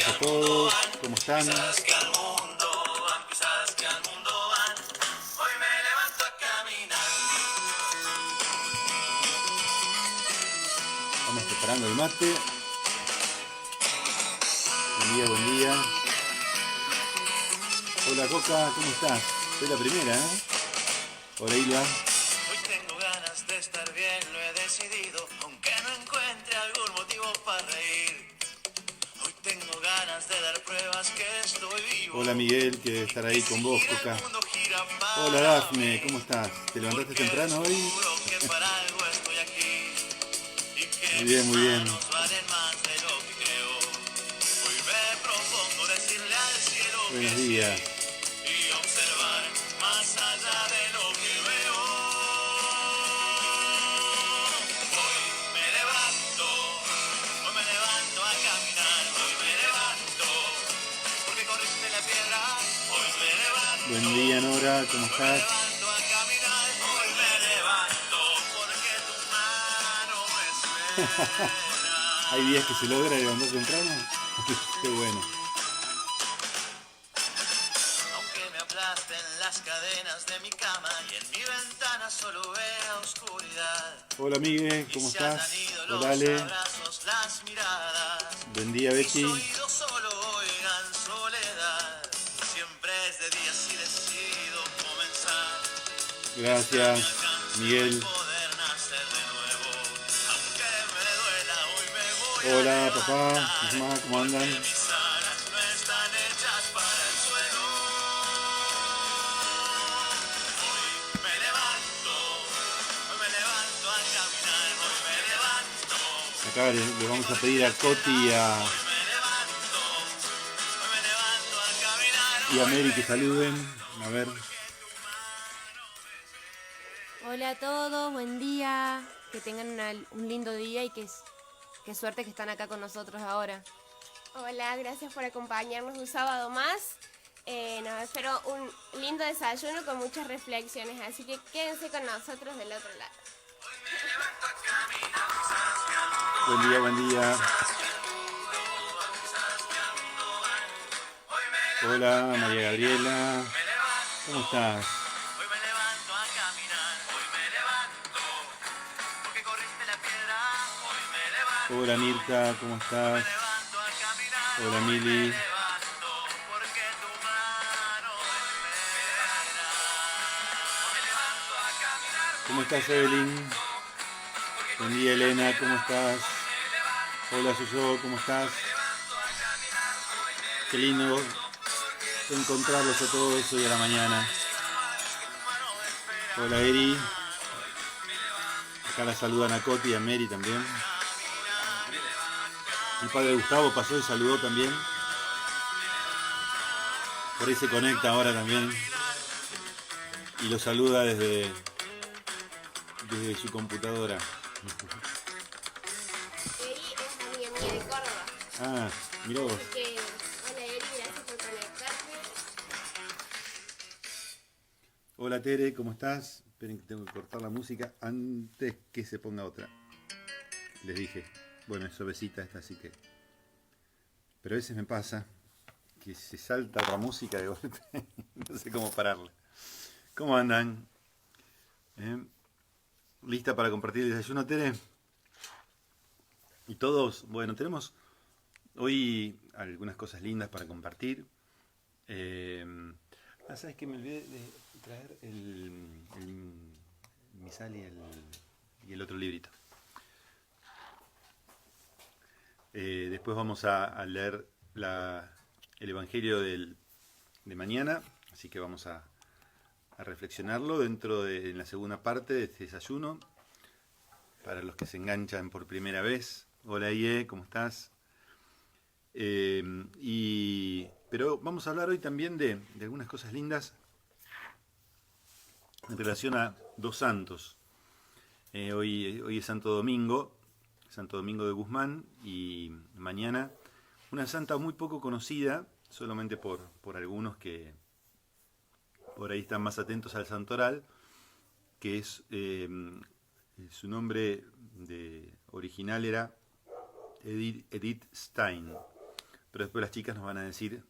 días a todos, ¿cómo están? Vamos preparando el mate. Buen día. Hola Coca, ¿cómo estás? Soy la primera, ¿eh? Hola Hilda. Hoy tengo ganas de estar bien, lo he decidido, aunque no encuentre algún motivo para reír. Hoy tengo ganas de dar pruebas que estoy vivo. Hola Miguel, que debe estar ahí con vos, Coca. Hola Dafne, ¿cómo estás? ¿Te levantaste temprano hoy? Muy bien, muy bien. Buenos días. Y observar más allá de lo que veo. Hoy me levanto a caminar, hoy me levanto, porque corriste la piedra, hoy me levanto. Buen día Nora, ¿cómo Hoy me estás? levanto a caminar, hoy me levanto, porque tu mano me espera. ¿Hay días que se logra levantar temprano? Qué bueno. Aunque me aplasten las cadenas de mi cama y en mi ventana solo vea oscuridad. Hola Miguel, ¿cómo estás? Hola Ale. Abrazos, las miradas. Buen día Betty. Mis oídos solo oigan soledad. Siempre es de día si decido comenzar. Gracias Miguel. Poder nacer de nuevo. Aunque me duela, hoy me voy a Hola papá, levantar, mamá, ¿cómo andan? mis alas no están hechas para el suelo. Hoy me levanto a caminar, hoy me levanto. Acá le vamos a pedir a Coti y a Mary que saluden. A ver. Hola a todos, buen día, que tengan un lindo día y qué suerte que están acá con nosotros ahora. Hola, gracias por acompañarnos un sábado más. Nos espero un lindo desayuno con muchas reflexiones, así que quédense con nosotros del otro lado. Buen día, buen día. Hola María Gabriela, ¿cómo estás? Hoy me levanto a caminar, hoy me levanto, porque corriste la piedra, hoy me levanto. Hola Mirta, ¿cómo estás? Hola Mili. Porque tu mano me espera. Me levanto a caminar. ¿Cómo estás Evelyn? Buen día Elena, ¿cómo estás? Hola Suyo, ¿cómo estás? Qué lindo encontrarlos a todos hoy a la mañana. Hola Eri. Acá la saludan a Coti y a Mary también. Mi padre Gustavo pasó y saludó también. Por ahí se conecta ahora también. Y lo saluda desde su computadora. Eri es amiga mía de Córdoba. Ah, mirá vos. Así que, hola Eri, gracias por conectarte. Hola Tere, ¿cómo estás? Esperen que tengo que cortar la música antes que se ponga otra. Les dije, bueno, es suavecita esta, así que... Pero a veces me pasa que se salta la música de golpe. No sé cómo pararla. ¿Cómo andan? ¿Lista para compartir el desayuno, Tere? Y todos, bueno, tenemos hoy algunas cosas lindas para compartir. ¿Sabes que me olvidé de traer el misal y el otro librito? Después vamos a leer el Evangelio de mañana, así que vamos a reflexionarlo en la segunda parte de este desayuno. Para los que se enganchan por primera vez, hola Ie, ¿cómo estás? Pero vamos a hablar hoy también de algunas cosas lindas en relación a dos santos. Hoy es Santo Domingo de Guzmán, y mañana una santa muy poco conocida, solamente por algunos que por ahí están más atentos al santoral, que es su nombre original era Edith Stein, pero después las chicas nos van a decir,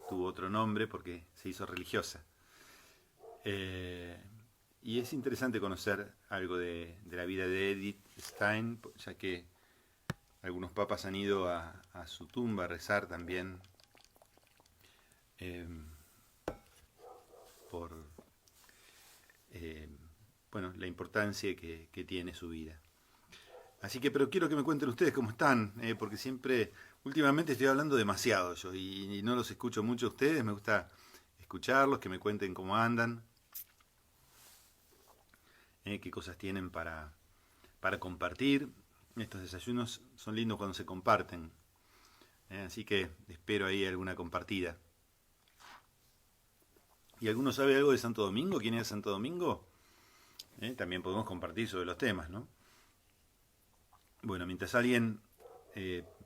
tuvo otro nombre porque se hizo religiosa. Y es interesante conocer algo de la vida de Edith Stein, ya que algunos papas han ido a su tumba a rezar también por bueno, la importancia que tiene su vida. Así que, pero quiero que me cuenten ustedes cómo están, porque siempre, últimamente estoy hablando demasiado yo y no los escucho mucho a ustedes, me gusta escucharlos, que me cuenten cómo andan, qué cosas tienen para compartir. Estos desayunos son lindos cuando se comparten, así que espero ahí alguna compartida. ¿Y alguno sabe algo de Santo Domingo? ¿Quién es Santo Domingo? También podemos compartir sobre los temas, ¿no? Bueno, mientras alguien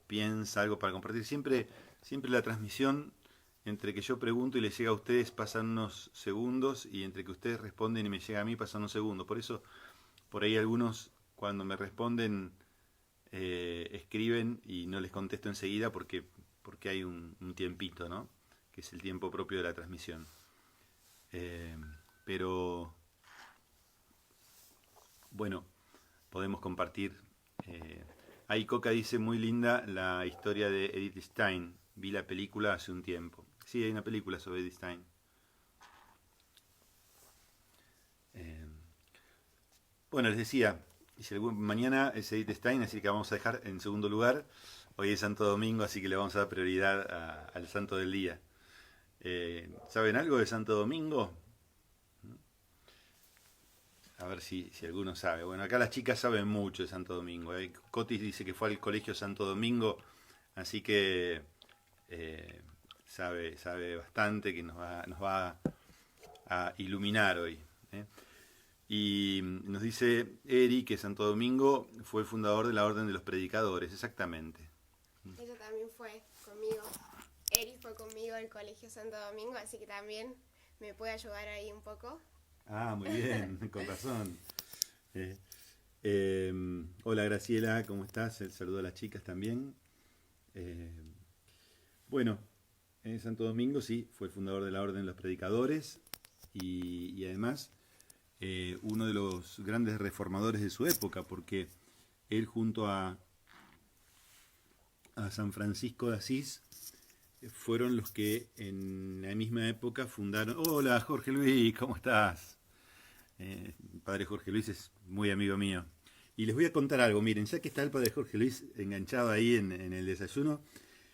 piensa algo para compartir, siempre la transmisión, entre que yo pregunto y les llega a ustedes, pasan unos segundos, y entre que ustedes responden y me llega a mí, pasan unos segundos. Por eso, por ahí algunos, cuando me responden, escriben y no les contesto enseguida porque hay un tiempito, ¿no? Que es el tiempo propio de la transmisión. Pero, bueno, podemos compartir. Ahí Coca dice, muy linda la historia de Edith Stein. Vi la película hace un tiempo. Sí, hay una película sobre Edith Stein. Bueno, les decía, mañana es Edith Stein, así que vamos a dejar en segundo lugar. Hoy es Santo Domingo, así que le vamos a dar prioridad al santo del día. ¿Saben algo de Santo Domingo? A ver si alguno sabe. Bueno, acá las chicas saben mucho de Santo Domingo. Cotis dice que fue al colegio Santo Domingo, así que sabe bastante, que nos va a iluminar hoy. Y nos dice Eri que Santo Domingo fue el fundador de la Orden de los Predicadores, exactamente. Ella también fue conmigo. Eri fue conmigo al colegio Santo Domingo, así que también me puede ayudar ahí un poco. Ah, muy bien, con razón. Hola Graciela, ¿cómo estás? El saludo a las chicas también. Bueno, Santo Domingo sí, fue el fundador de la Orden de los Predicadores y además uno de los grandes reformadores de su época, porque él junto a San Francisco de Asís fueron los que en la misma época fundaron... Hola Jorge Luis, ¿cómo estás? El padre Jorge Luis es muy amigo mío. Y les voy a contar algo, miren, ya que está el padre Jorge Luis enganchado ahí en el desayuno,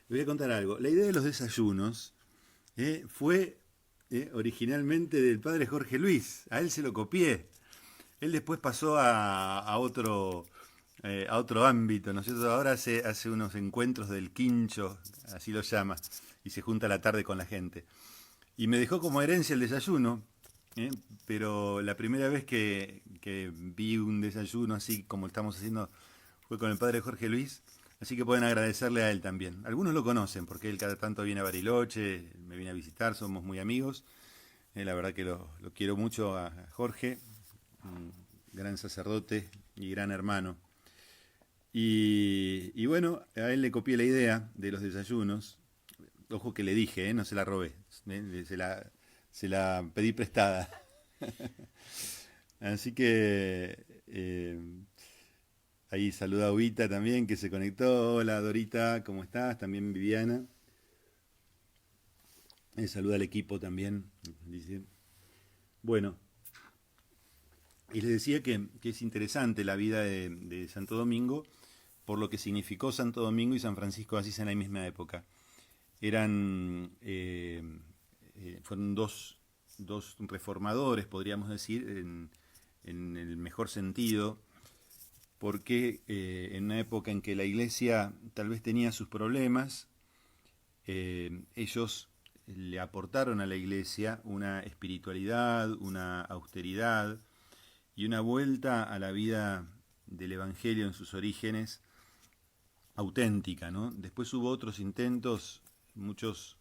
les voy a contar algo. La idea de los desayunos fue originalmente del padre Jorge Luis, a él se lo copié. Él después pasó a otro ámbito, ¿no es cierto? Ahora hace unos encuentros del quincho, así lo llama, y se junta a la tarde con la gente. Y me dejó como herencia el desayuno, pero la primera vez que vi un desayuno así como estamos haciendo fue con el padre Jorge Luis, así que pueden agradecerle a él también. Algunos lo conocen porque él cada tanto viene a Bariloche, me viene a visitar, somos muy amigos. La verdad que lo quiero mucho a Jorge, un gran sacerdote y gran hermano. Y bueno, a él le copié la idea de los desayunos. Ojo que le dije, no se la robé, se la pedí prestada. Así que ahí saluda a Ubita también, que se conectó. Hola Dorita, ¿cómo estás? También Viviana. Saluda al equipo también. Dice. Bueno, y les decía que es interesante la vida de Santo Domingo, por lo que significó Santo Domingo y San Francisco de Asís en la misma época. Fueron dos reformadores, podríamos decir, en el mejor sentido, porque en una época en que la Iglesia tal vez tenía sus problemas, ellos le aportaron a la Iglesia una espiritualidad, una austeridad y una vuelta a la vida del Evangelio en sus orígenes auténtica, ¿no? Después hubo otros intentos, muchos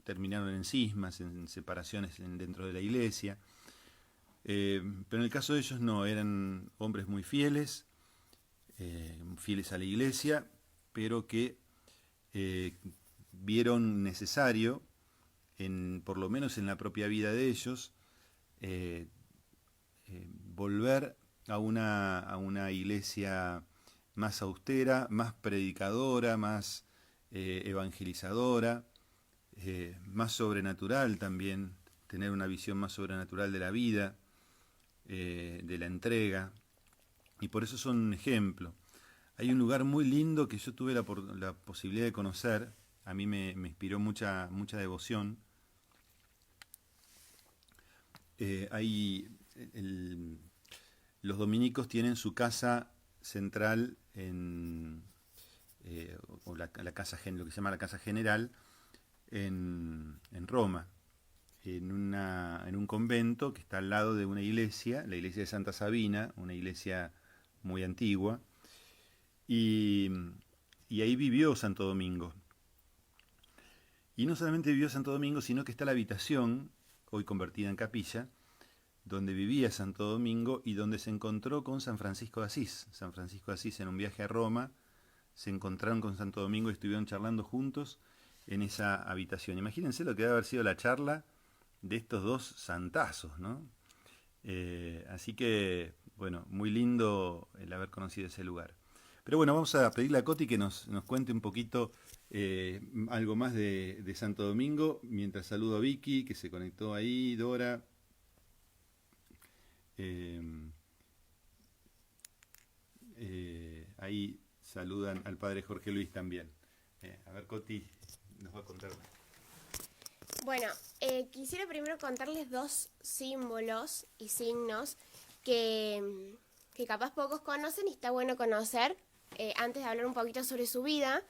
terminaron en cismas, en separaciones dentro de la Iglesia, pero en el caso de ellos no, eran hombres muy fieles a la Iglesia, pero que vieron necesario, por lo menos en la propia vida de ellos, volver a una iglesia más austera, más predicadora, más evangelizadora, más sobrenatural también, tener una visión más sobrenatural de la vida, de la entrega, y por eso son un ejemplo. Hay un lugar muy lindo que yo tuve la posibilidad de conocer, a mí me inspiró mucha devoción. Los dominicos tienen su casa central o la casa, lo que se llama la casa general, en Roma, en un convento que está al lado de una iglesia, la iglesia de Santa Sabina, una iglesia muy antigua, y ahí vivió Santo Domingo. Y no solamente vivió Santo Domingo, sino que está la habitación, hoy convertida en capilla, donde vivía Santo Domingo y donde se encontró con San Francisco de Asís. San Francisco de Asís, en un viaje a Roma, se encontraron con Santo Domingo y estuvieron charlando juntos en esa habitación. Imagínense lo que debe haber sido la charla de estos dos santazos, ¿no? Así que, bueno, muy lindo el haber conocido ese lugar. Pero bueno, vamos a pedirle a Coti que nos cuente un poquito algo más de Santo Domingo, mientras saludo a Vicky, que se conectó ahí, Dora. Ahí saludan al padre Jorge Luis también. A ver, Coti nos va a contar. Bueno, quisiera primero contarles dos símbolos y signos que capaz pocos conocen y está bueno conocer antes de hablar un poquito sobre su vida.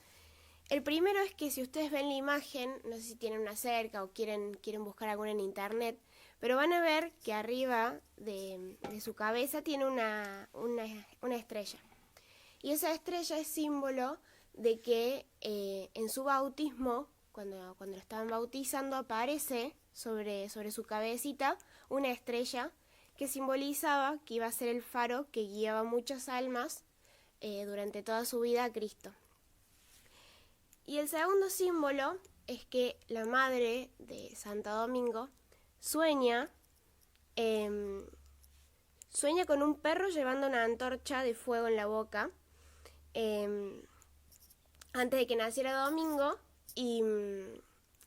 El primero es que si ustedes ven la imagen, no sé si tienen una cerca o quieren buscar alguna en internet, pero van a ver que arriba de su cabeza tiene una estrella. Y esa estrella es símbolo de que en su bautismo, cuando lo estaban bautizando, aparece sobre su cabecita una estrella que simbolizaba que iba a ser el faro que guiaba muchas almas durante toda su vida a Cristo. Y el segundo símbolo es que la madre de Santo Domingo sueña con un perro llevando una antorcha de fuego en la boca antes de que naciera Domingo, y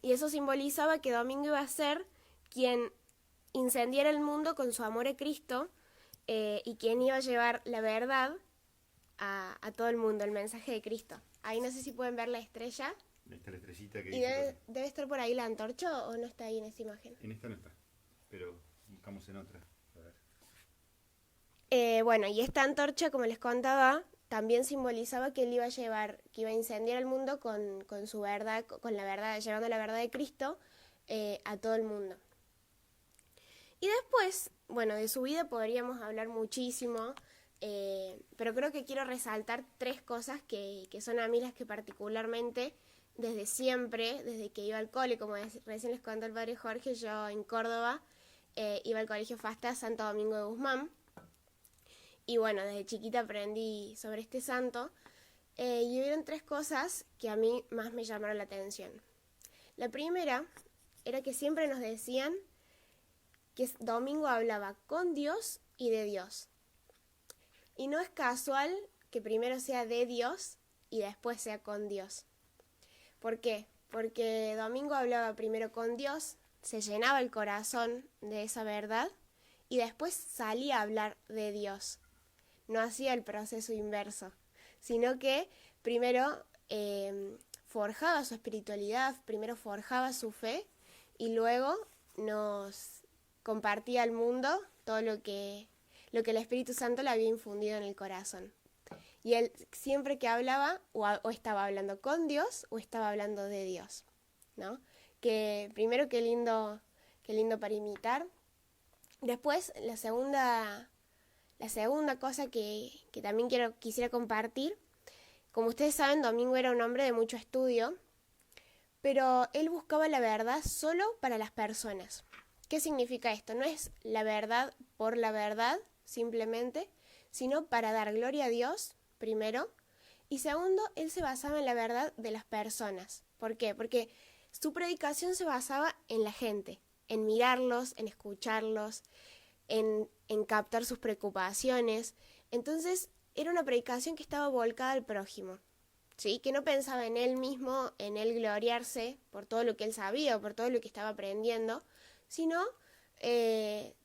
eso simbolizaba que Domingo iba a ser quien incendiara el mundo con su amor a Cristo y quien iba a llevar la verdad a todo el mundo, el mensaje de Cristo. Ahí no sé si pueden ver la estrella. Está la estrellita que ¿Y debe estar por ahí la antorcha o no está ahí en esta imagen? En esta no está, pero buscamos en otra. A ver. Bueno, y esta antorcha, como les contaba, también simbolizaba que él iba a incendiar el mundo con su verdad, con la verdad, llevando la verdad de Cristo a todo el mundo. Y después, bueno, de su vida podríamos hablar muchísimo, pero creo que quiero resaltar tres cosas que son a mí las que particularmente, desde siempre, desde que iba al cole, como recién les contó el padre Jorge, yo en Córdoba iba al colegio FASTA Santo Domingo de Guzmán. Y bueno, desde chiquita aprendí sobre este santo y hubieron tres cosas que a mí más me llamaron la atención. La primera era que siempre nos decían que Domingo hablaba con Dios y de Dios. Y no es casual que primero sea de Dios y después sea con Dios. ¿Por qué? Porque Domingo hablaba primero con Dios, se llenaba el corazón de esa verdad y después salía a hablar de Dios. No hacía el proceso inverso, sino que primero forjaba su espiritualidad, primero forjaba su fe y luego nos compartía al mundo todo lo que el Espíritu Santo le había infundido en el corazón. Y él siempre que hablaba, o estaba hablando con Dios o estaba hablando de Dios, ¿no? Que primero, qué lindo para imitar. Después, la segunda cosa que también quisiera compartir, como ustedes saben, Domingo era un hombre de mucho estudio, pero él buscaba la verdad solo para las personas. ¿Qué significa esto? No es la verdad por la verdad, simplemente, sino para dar gloria a Dios, primero, y segundo, él se basaba en la verdad de las personas, ¿Por qué? Porque su predicación se basaba en la gente, en mirarlos, en escucharlos, en captar sus preocupaciones. Entonces era una predicación que estaba volcada al prójimo, ¿sí? Que no pensaba en él mismo, en él gloriarse por todo lo que él sabía o por todo lo que estaba aprendiendo, sino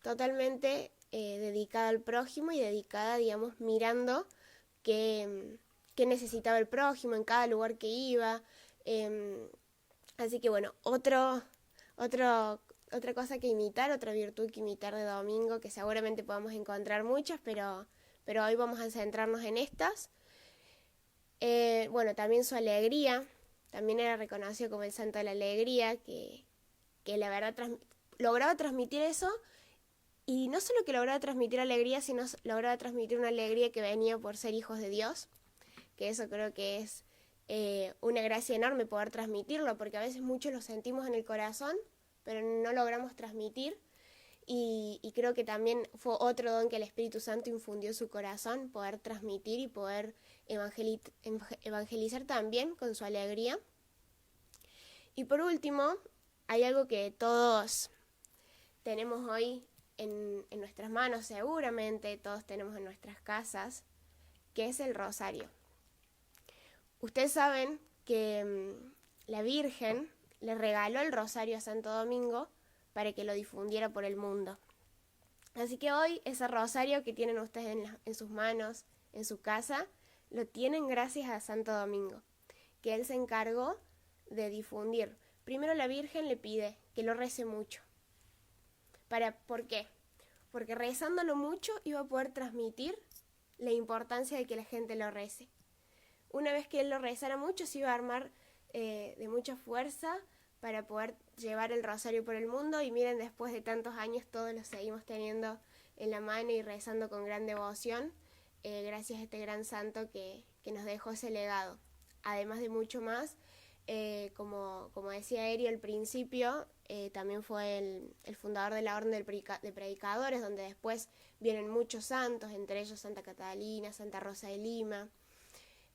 totalmente dedicada al prójimo y dedicada, digamos, mirando qué necesitaba el prójimo en cada lugar que iba. Así que bueno, otra cosa que imitar, otra virtud que imitar de Domingo, que seguramente podamos encontrar muchas, pero hoy vamos a centrarnos en estas. Bueno, también su alegría, también era reconocido como el santo de la alegría, que la verdad lograba transmitir eso, y no solo que lograba transmitir alegría, sino lograba transmitir una alegría que venía por ser hijos de Dios, que eso creo que es una gracia enorme poder transmitirlo, porque a veces muchos lo sentimos en el corazón, pero no logramos transmitir, y creo que también fue otro don que el Espíritu Santo infundió en su corazón, poder transmitir y poder evangelizar también con su alegría. Y por último, hay algo que todos tenemos hoy en nuestras manos, seguramente todos tenemos en nuestras casas, que es el rosario. Ustedes saben que la Virgen le regaló el rosario a Santo Domingo para que lo difundiera por el mundo. Así que hoy ese rosario que tienen ustedes en sus manos, en su casa, lo tienen gracias a Santo Domingo, que él se encargó de difundir. Primero la Virgen le pide que lo rece mucho. ¿Por qué? Porque rezándolo mucho iba a poder transmitir la importancia de que la gente lo rece. Una vez que él lo rezara mucho, se iba a armar de mucha fuerza para poder llevar el rosario por el mundo, y miren, después de tantos años todos lo seguimos teniendo en la mano y rezando con gran devoción, gracias a este gran santo que nos dejó ese legado. Además de mucho más, como decía Eri al principio, también fue el fundador de la Orden de Predicadores, donde después vienen muchos santos, entre ellos Santa Catalina, Santa Rosa de Lima,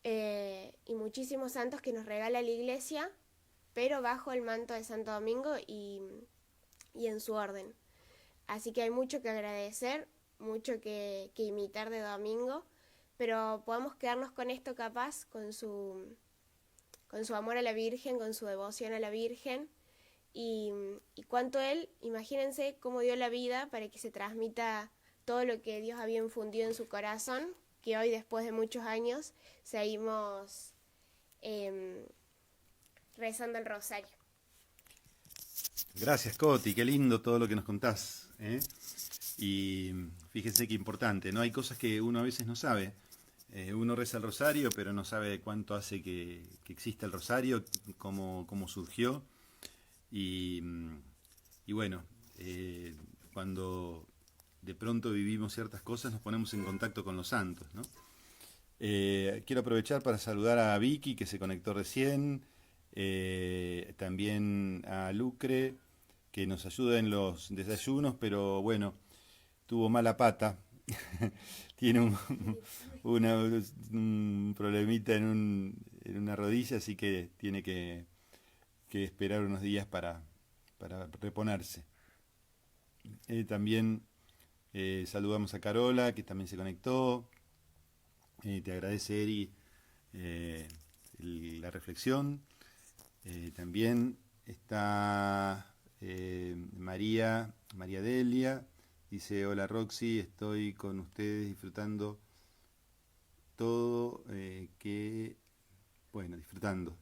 y muchísimos santos que nos regala la Iglesia, pero bajo el manto de Santo Domingo y en su orden. Así que hay mucho que agradecer, mucho que imitar de Domingo, pero podemos quedarnos con esto capaz, con su amor a la Virgen, con su devoción a la Virgen, y cuánto él, imagínense cómo dio la vida para que se transmita todo lo que Dios había infundido en su corazón, que hoy, después de muchos años, seguimos rezando el rosario. Gracias, Coti, qué lindo todo lo que nos contás, ¿eh? Y fíjense qué importante, ¿no? Hay cosas que uno a veces no sabe. Uno reza el rosario, pero no sabe cuánto hace que exista el rosario, cómo surgió. Y bueno, cuando de pronto vivimos ciertas cosas, nos ponemos en contacto con los santos, ¿no? Quiero aprovechar para saludar a Vicky, que se conectó recién, también a Lucre, que nos ayuda en los desayunos, pero bueno, tuvo mala pata. Tiene un problemita en una rodilla, así que tiene que esperar unos días para reponerse. También saludamos a Carola, que también se conectó. Te agradece, Eri, la reflexión. También está María Delia. Dice: hola Roxy, estoy con ustedes disfrutando todo, disfrutando.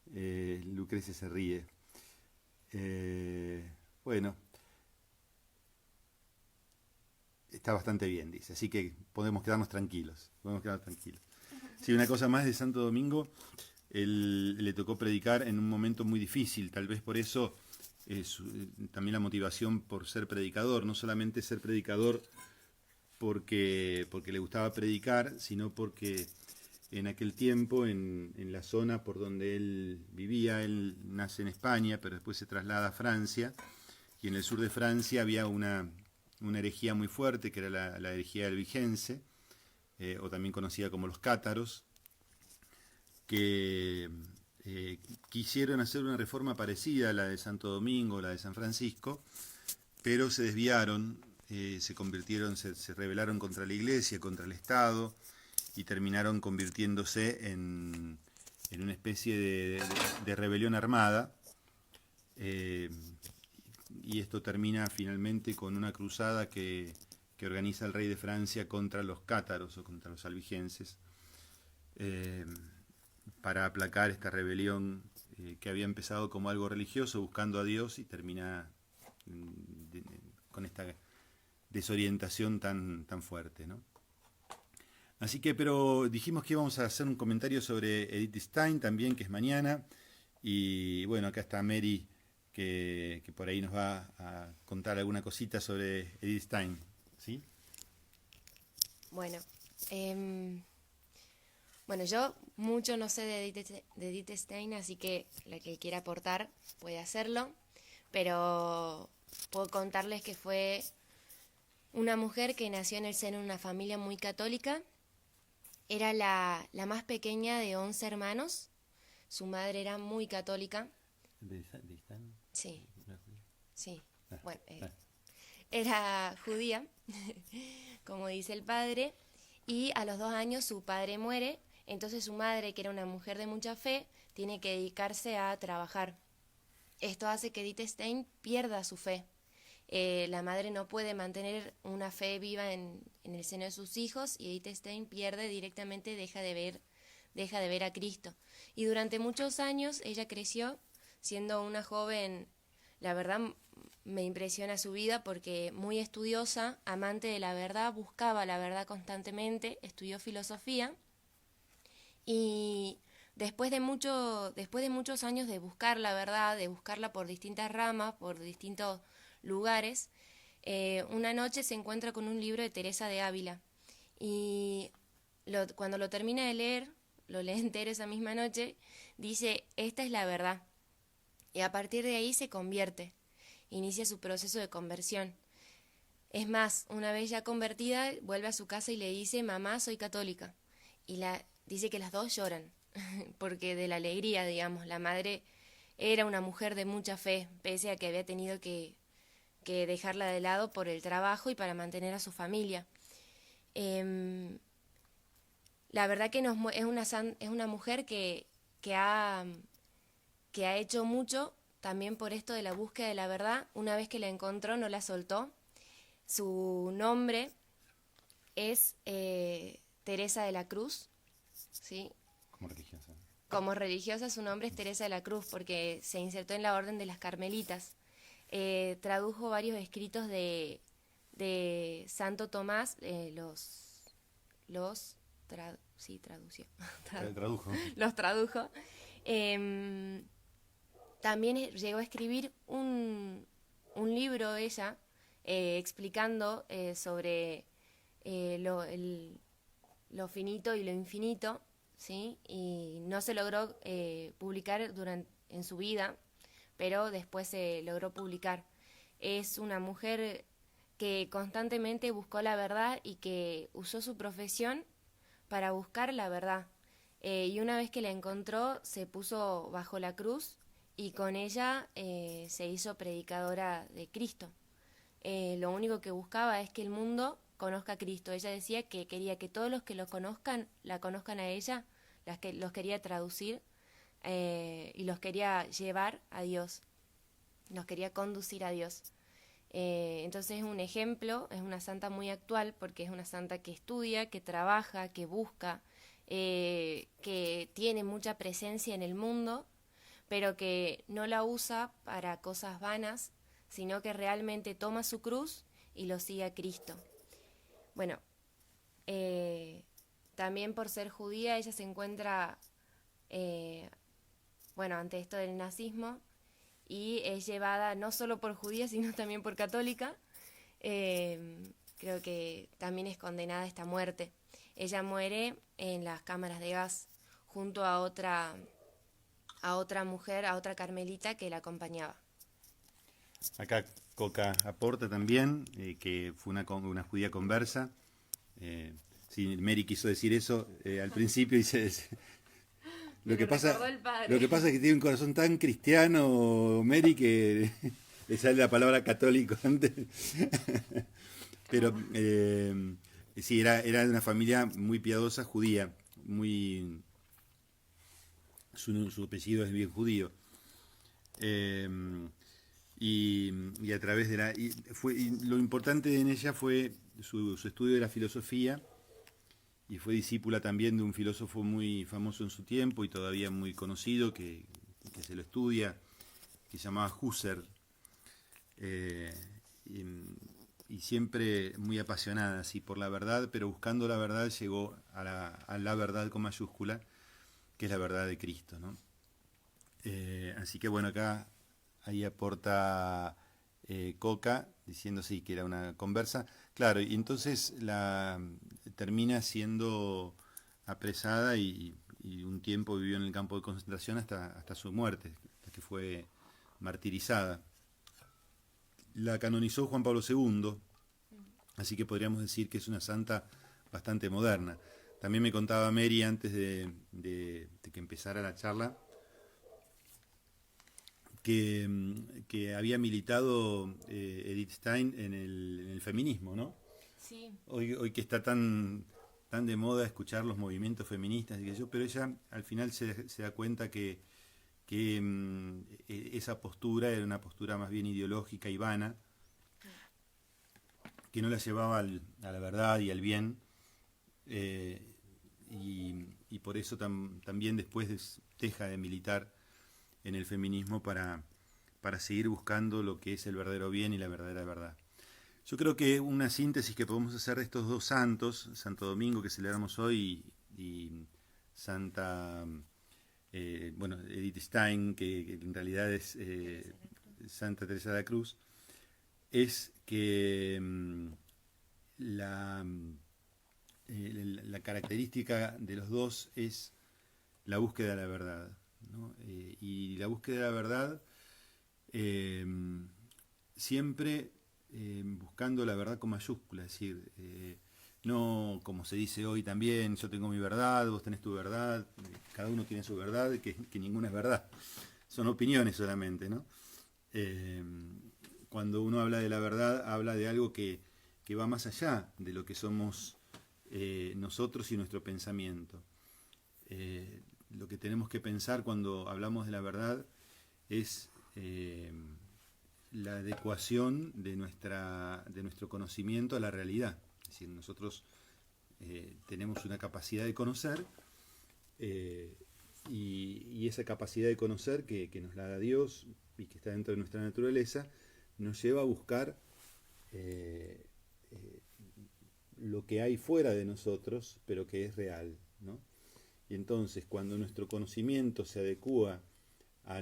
Lucrecia se ríe. Bueno, está bastante bien, dice, así que podemos quedarnos tranquilos. Sí, una cosa más de Santo Domingo, él le tocó predicar en un momento muy difícil, tal vez por eso también la motivación por ser predicador, no solamente ser predicador porque le gustaba predicar, sino porque en aquel tiempo, en la zona por donde él vivía, él nace en España, pero después se traslada a Francia, y en el sur de Francia había una herejía muy fuerte, que era la herejía albigense, o también conocida como los cátaros, que quisieron hacer una reforma parecida a la de Santo Domingo, la de San Francisco, pero se desviaron, se rebelaron contra la Iglesia, contra el Estado, y terminaron convirtiéndose en una especie de rebelión armada, y esto termina finalmente con una cruzada que organiza el rey de Francia contra los cátaros o contra los albigenses, para aplacar esta rebelión que había empezado como algo religioso, buscando a Dios, y termina con esta desorientación tan fuerte, ¿no? Así que, pero dijimos que íbamos a hacer un comentario sobre Edith Stein también, que es mañana, y bueno, acá está Mary, que por ahí nos va a contar alguna cosita sobre Edith Stein, ¿sí? Bueno, bueno, yo mucho no sé de Edith Stein, así que la que quiera aportar puede hacerlo, pero puedo contarles que fue una mujer que nació en el seno de una familia muy católica. Era la más pequeña de 11 hermanos. Su madre era muy católica. ¿De Stein? Sí, sí. Bueno, ah. era judía, como dice el padre, y a los 2 años su padre muere. Entonces su madre, que era una mujer de mucha fe, tiene que dedicarse a trabajar. Esto hace que Edith Stein pierda su fe. La madre no puede mantener una fe viva en el seno de sus hijos, y Edith Stein pierde directamente, deja de ver a Cristo. Y durante muchos años ella creció siendo una joven, la verdad me impresiona su vida, porque muy estudiosa, amante de la verdad, buscaba la verdad constantemente, estudió filosofía, y después de muchos años de buscar la verdad, de buscarla por distintas ramas, por distintos lugares, una noche se encuentra con un libro de Teresa de Ávila, y cuando lo termina de leer, lo lee entero esa misma noche, dice: esta es la verdad, y a partir de ahí se convierte, inicia su proceso de conversión. Es más, una vez ya convertida, vuelve a su casa y le dice: mamá, soy católica, y dice que las dos lloran, porque de la alegría, digamos. La madre era una mujer de mucha fe, pese a que había tenido que dejarla de lado por el trabajo y para mantener a su familia. La verdad que es una mujer que ha hecho mucho también por esto de la búsqueda de la verdad. Una vez que la encontró, no la soltó. Su nombre es Teresa de la Cruz, ¿sí? Como religiosa. Como religiosa, su nombre es Teresa de la Cruz, porque se insertó en la orden de las Carmelitas. Tradujo varios escritos de Santo Tomás, Tradujo. Los tradujo. También llegó a escribir un libro ella, explicando sobre lo finito y lo infinito, ¿sí? Y no se logró publicar en su vida, pero después se logró publicar. Es una mujer que constantemente buscó la verdad y que usó su profesión para buscar la verdad. Y una vez que la encontró, se puso bajo la cruz y con ella se hizo predicadora de Cristo. Lo único que buscaba es que el mundo conozca a Cristo. Ella decía que quería que todos los que lo conozcan, la conozcan a ella, los quería traducir y los quería llevar a Dios, los quería conducir a Dios. Entonces es un ejemplo, es una santa muy actual, porque es una santa que estudia, que trabaja, que busca, que tiene mucha presencia en el mundo, pero que no la usa para cosas vanas, sino que realmente toma su cruz y lo sigue a Cristo. Bueno, también por ser judía, ella se encuentra, ante esto del nazismo, y es llevada no solo por judía, sino también por católica. Creo que también es condenada a esta muerte. Ella muere en las cámaras de gas junto a otra mujer, a otra carmelita que la acompañaba. Acá Coca aporta también que fue una judía conversa. Sí, Mary quiso decir eso al principio y Lo que pasa, recordó el padre. lo que pasa es que tiene un corazón tan cristiano, Mary, que le sale la palabra católico antes. Pero sí, era de una familia muy piadosa, judía, muy su apellido es bien judío. Eh, y a través de lo importante en ella fue su estudio de la filosofía, y fue discípula también de un filósofo muy famoso en su tiempo y todavía muy conocido, que se lo estudia, que se llamaba Husserl, y siempre muy apasionada así por la verdad, pero buscando la verdad llegó a la verdad con mayúscula, que es la verdad de Cristo, ¿no? Así que bueno, acá ahí aporta Coca, diciendo sí, que era una conversa. Claro, y entonces termina siendo apresada y un tiempo vivió en el campo de concentración hasta su muerte, hasta que fue martirizada. La canonizó Juan Pablo II, así que podríamos decir que es una santa bastante moderna. También me contaba Mary antes de que empezara la charla que había militado Edith Stein en el feminismo, ¿no? Sí. Hoy que está tan de moda escuchar los movimientos feministas, pero ella al final se da cuenta que esa postura era una postura más bien ideológica y vana, que no la llevaba a la verdad y al bien, y por eso también después deja de militar en el feminismo para seguir buscando lo que es el verdadero bien y la verdadera verdad. Yo creo que una síntesis que podemos hacer de estos dos santos, Santo Domingo que celebramos hoy y Santa, Edith Stein, que en realidad es Santa Teresa de la Cruz, es que la característica de los dos es la búsqueda de la verdad, ¿no? Y la búsqueda de la verdad siempre buscando la verdad con mayúscula, es decir, no como se dice hoy también, yo tengo mi verdad, vos tenés tu verdad, cada uno tiene su verdad, que ninguna es verdad, son opiniones solamente, ¿no? Cuando uno habla de la verdad, habla de algo que va más allá de lo que somos nosotros y nuestro pensamiento. Lo que tenemos que pensar cuando hablamos de la verdad es la adecuación de nuestro conocimiento a la realidad. Es decir, nosotros tenemos una capacidad de conocer, y esa capacidad de conocer que nos la da Dios y que está dentro de nuestra naturaleza, nos lleva a buscar lo que hay fuera de nosotros, pero que es real, ¿no? Y entonces, cuando nuestro conocimiento se adecúa a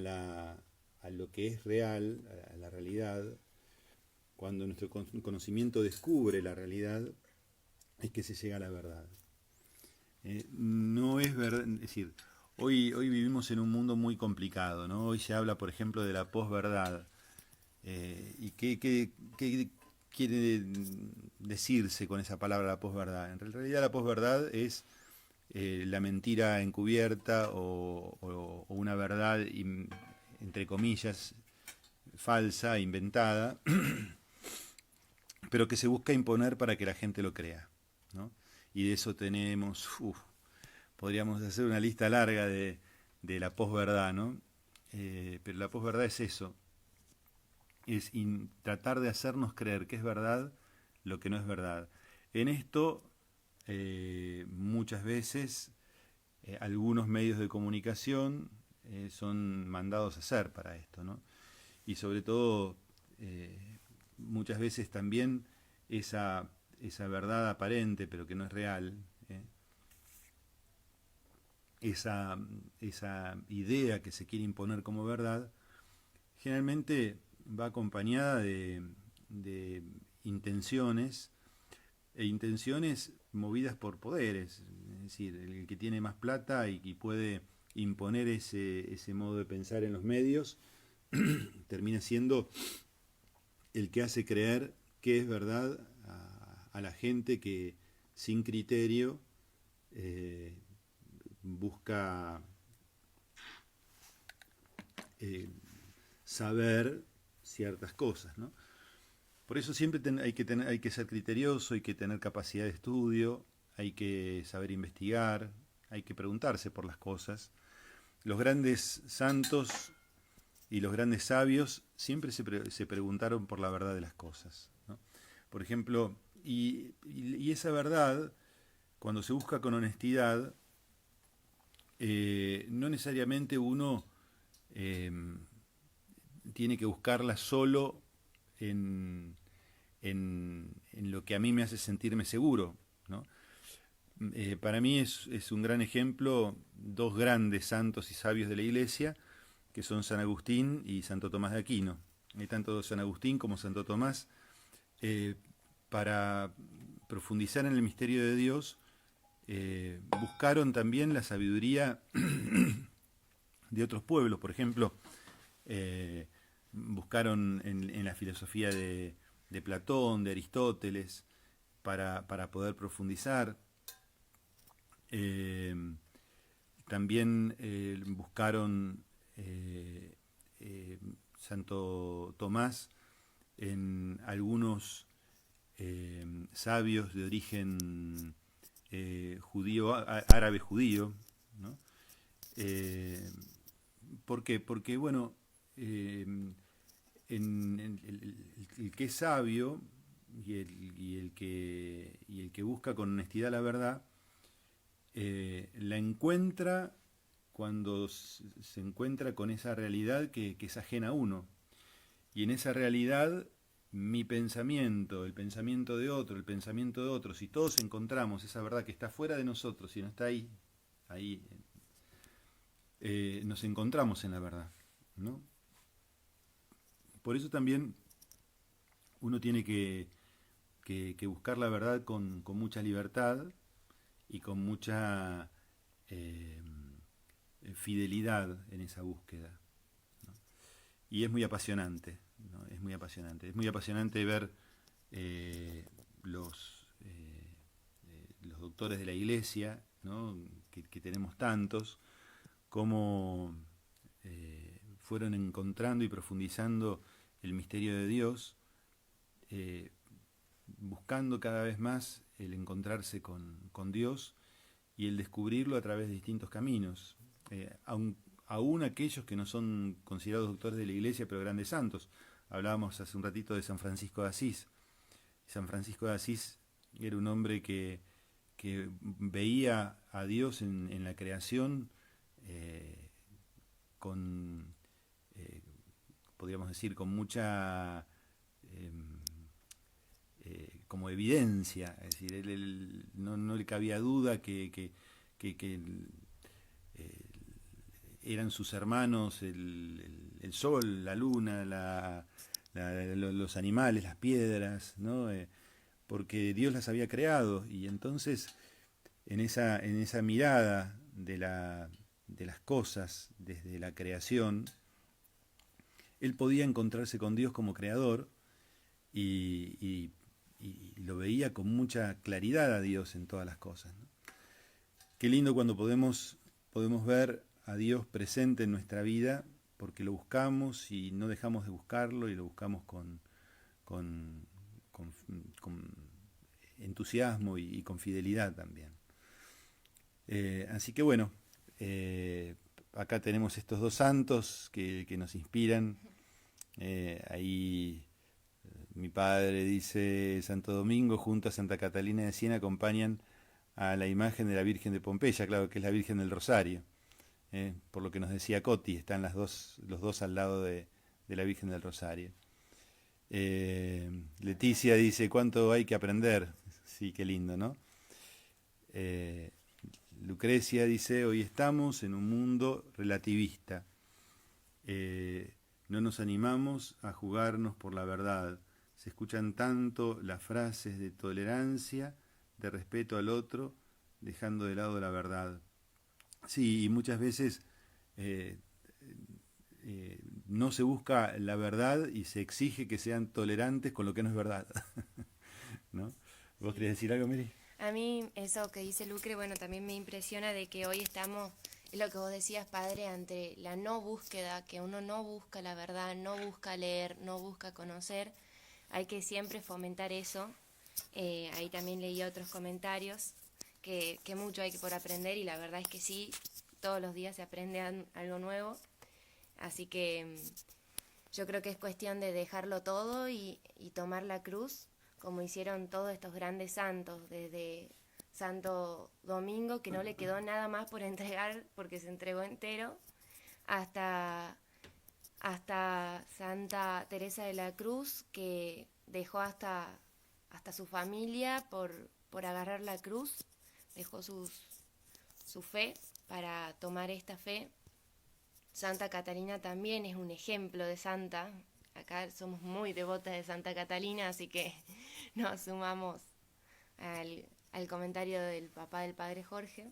lo que es real, a la realidad, cuando nuestro conocimiento descubre la realidad, es que se llega a la verdad. No es verdad, es decir, hoy vivimos en un mundo muy complicado, ¿no? Hoy se habla, por ejemplo, de la posverdad. ¿Y qué quiere decirse con esa palabra, la posverdad? En realidad la posverdad es la mentira encubierta o una verdad, entre comillas, falsa, inventada, pero que se busca imponer para que la gente lo crea, ¿no? Y de eso tenemos, podríamos hacer una lista larga de la posverdad, ¿no? Pero la posverdad es eso, es tratar de hacernos creer que es verdad lo que no es verdad. En esto, muchas veces, algunos medios de comunicación son mandados a hacer para esto, ¿no? Y sobre todo, muchas veces también esa verdad aparente, pero que no es real, esa idea que se quiere imponer como verdad, generalmente va acompañada de intenciones, e intenciones movidas por poderes, es decir, el que tiene más plata y puede imponer ese modo de pensar en los medios, termina siendo el que hace creer que es verdad a la gente que sin criterio busca saber ciertas cosas, ¿no? Por eso siempre hay que ser criterioso, hay que tener capacidad de estudio, hay que saber investigar, hay que preguntarse por las cosas. Los grandes santos y los grandes sabios siempre se preguntaron por la verdad de las cosas, ¿no? Por ejemplo, y esa verdad, cuando se busca con honestidad, no necesariamente uno tiene que buscarla solo en lo que a mí me hace sentirme seguro, ¿no? Para mí es un gran ejemplo dos grandes santos y sabios de la Iglesia, que son San Agustín y Santo Tomás de Aquino. Tanto San Agustín como Santo Tomás, para profundizar en el misterio de Dios, buscaron también la sabiduría de otros pueblos. Por ejemplo, buscaron en la filosofía de Platón, de Aristóteles, para poder profundizar. También buscaron Santo Tomás en algunos sabios de origen judío, árabe judío, ¿no? ¿Por qué? Porque, bueno, el que es sabio y el que busca con honestidad la verdad, la encuentra cuando se encuentra con esa realidad que es ajena a uno. Y en esa realidad, mi pensamiento, el pensamiento de otro, el pensamiento de otro, si todos encontramos esa verdad que está fuera de nosotros y no está ahí, nos encontramos en la verdad, ¿no? Por eso también uno tiene que buscar la verdad con mucha libertad y con mucha fidelidad en esa búsqueda, ¿no? Y es muy apasionante, ¿no? Es muy apasionante ver los doctores de la Iglesia, ¿no? que tenemos tantos, cómo fueron encontrando y profundizando el misterio de Dios, buscando cada vez más el encontrarse con Dios y el descubrirlo a través de distintos caminos, aún aquellos que no son considerados doctores de la Iglesia, pero grandes santos. Hablábamos hace un ratito de San Francisco de Asís. San Francisco de Asís era un hombre que veía a Dios en la creación podríamos decir, con mucha como evidencia. Es decir, él no le cabía duda que eran sus hermanos el sol, la luna, los animales, las piedras, ¿no? Porque Dios las había creado, y entonces en esa mirada de las cosas desde la creación, él podía encontrarse con Dios como creador y lo veía con mucha claridad a Dios en todas las cosas, ¿no? Qué lindo cuando podemos ver a Dios presente en nuestra vida, porque lo buscamos y no dejamos de buscarlo, y lo buscamos con entusiasmo y con fidelidad también. Así que bueno, acá tenemos estos dos santos que nos inspiran. Ahí mi padre dice: Santo Domingo junto a Santa Catalina de Siena acompañan a la imagen de la Virgen de Pompeya, claro que es la Virgen del Rosario. Por lo que nos decía Coti, están los dos al lado de la Virgen del Rosario. Leticia dice: ¿cuánto hay que aprender? Sí, qué lindo, ¿no? Lucrecia dice: hoy estamos en un mundo relativista. No nos animamos a jugarnos por la verdad. Se escuchan tanto las frases de tolerancia, de respeto al otro, dejando de lado la verdad. Sí, y muchas veces no se busca la verdad y se exige que sean tolerantes con lo que no es verdad. ¿No? ¿Vos querés decir algo, Mary? A mí eso que dice Lucre, bueno, también me impresiona de que hoy estamos es lo que vos decías, padre, ante la no búsqueda, que uno no busca la verdad, no busca leer, no busca conocer, hay que siempre fomentar eso. Ahí también leí otros comentarios, que mucho hay que por aprender, y la verdad es que sí, todos los días se aprende algo nuevo, así que yo creo que es cuestión de dejarlo todo y tomar la cruz, como hicieron todos estos grandes santos, desde Santo Domingo, que no le quedó nada más por entregar porque se entregó entero, hasta Santa Teresa de la Cruz, que dejó hasta su familia por agarrar la cruz, dejó su fe para tomar esta fe. Santa Catalina también es un ejemplo de santa. Acá somos muy devotas de Santa Catalina, así que nos sumamos al comentario del papá del padre Jorge.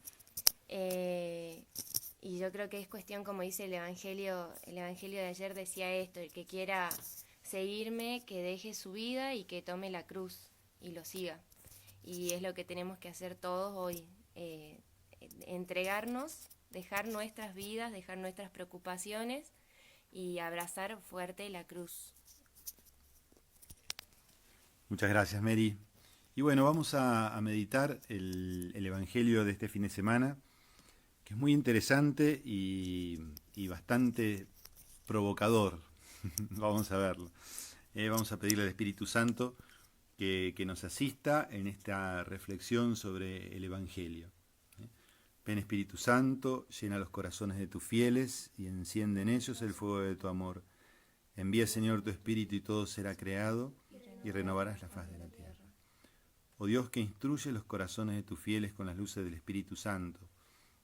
Y yo creo que es cuestión, como dice el Evangelio de ayer decía esto: el que quiera seguirme, que deje su vida y que tome la cruz y lo siga. Y es lo que tenemos que hacer todos hoy, entregarnos, dejar nuestras vidas, dejar nuestras preocupaciones y abrazar fuerte la cruz. Muchas gracias, Mary. Y bueno, vamos a meditar el Evangelio de este fin de semana, que es muy interesante y bastante provocador. Vamos a verlo. Vamos a pedirle al Espíritu Santo que nos asista en esta reflexión sobre el Evangelio. Ven, Espíritu Santo, llena los corazones de tus fieles y enciende en ellos el fuego de tu amor. Envía, Señor, tu Espíritu y todo será creado y renovarás la faz de la tierra. Oh Dios, que instruye los corazones de tus fieles con las luces del Espíritu Santo,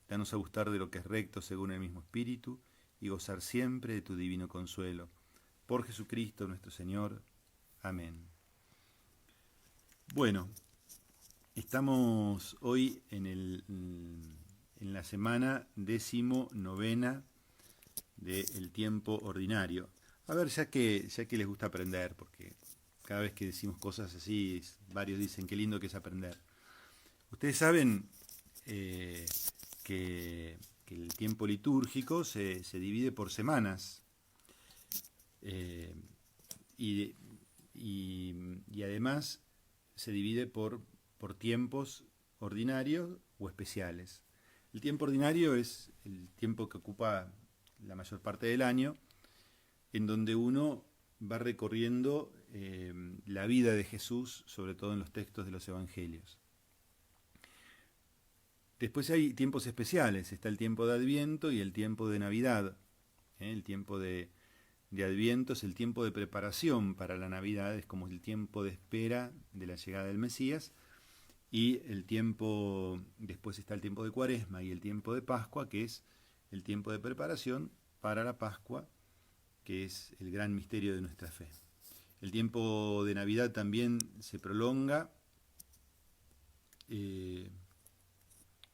danos a gustar de lo que es recto según el mismo Espíritu y gozar siempre de tu divino consuelo. Por Jesucristo nuestro Señor. Amén. Bueno, estamos hoy en la semana 19ª del tiempo ordinario. A ver, ya que les gusta aprender, porque cada vez que decimos cosas así, varios dicen qué lindo que es aprender. Ustedes saben que el tiempo litúrgico se divide por semanas y además se divide por tiempos ordinarios o especiales. El tiempo ordinario es el tiempo que ocupa la mayor parte del año, en donde uno va recorriendo la vida de Jesús, sobre todo en los textos de los evangelios. Después hay tiempos especiales, está el tiempo de Adviento y el tiempo de Navidad. El tiempo de Adviento es el tiempo de preparación para la Navidad, es como el tiempo de espera de la llegada del Mesías. Y después está el tiempo de Cuaresma y el tiempo de Pascua, que es el tiempo de preparación para la Pascua, que es el gran misterio de nuestra fe. El tiempo de Navidad también se prolonga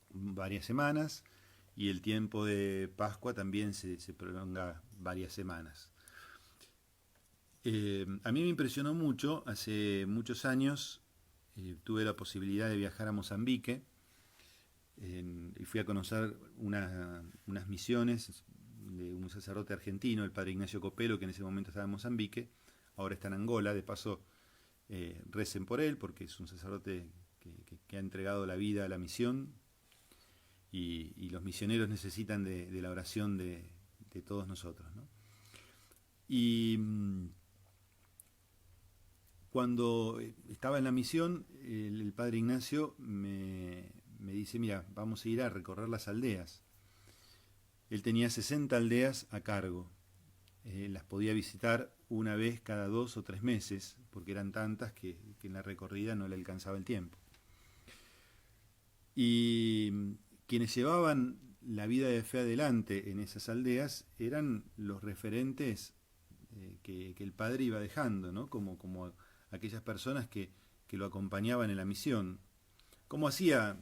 varias semanas, y el tiempo de Pascua también se prolonga varias semanas. A mí me impresionó mucho, hace muchos años tuve la posibilidad de viajar a Mozambique y fui a conocer unas misiones de un sacerdote argentino, el padre Ignacio Copelo, que en ese momento estaba en Mozambique, ahora está en Angola. De paso, recen por él, porque es un sacerdote que ha entregado la vida a la misión, y los misioneros necesitan de la oración de todos nosotros, ¿no? Y cuando estaba en la misión, el padre Ignacio me dice: mira, vamos a ir a recorrer las aldeas. Él tenía 60 aldeas a cargo. Las podía visitar una vez cada 2 o 3 meses, porque eran tantas que en la recorrida no le alcanzaba el tiempo. Y quienes llevaban la vida de fe adelante en esas aldeas eran los referentes que el padre iba dejando, ¿no? Como aquellas personas que lo acompañaban en la misión, como hacía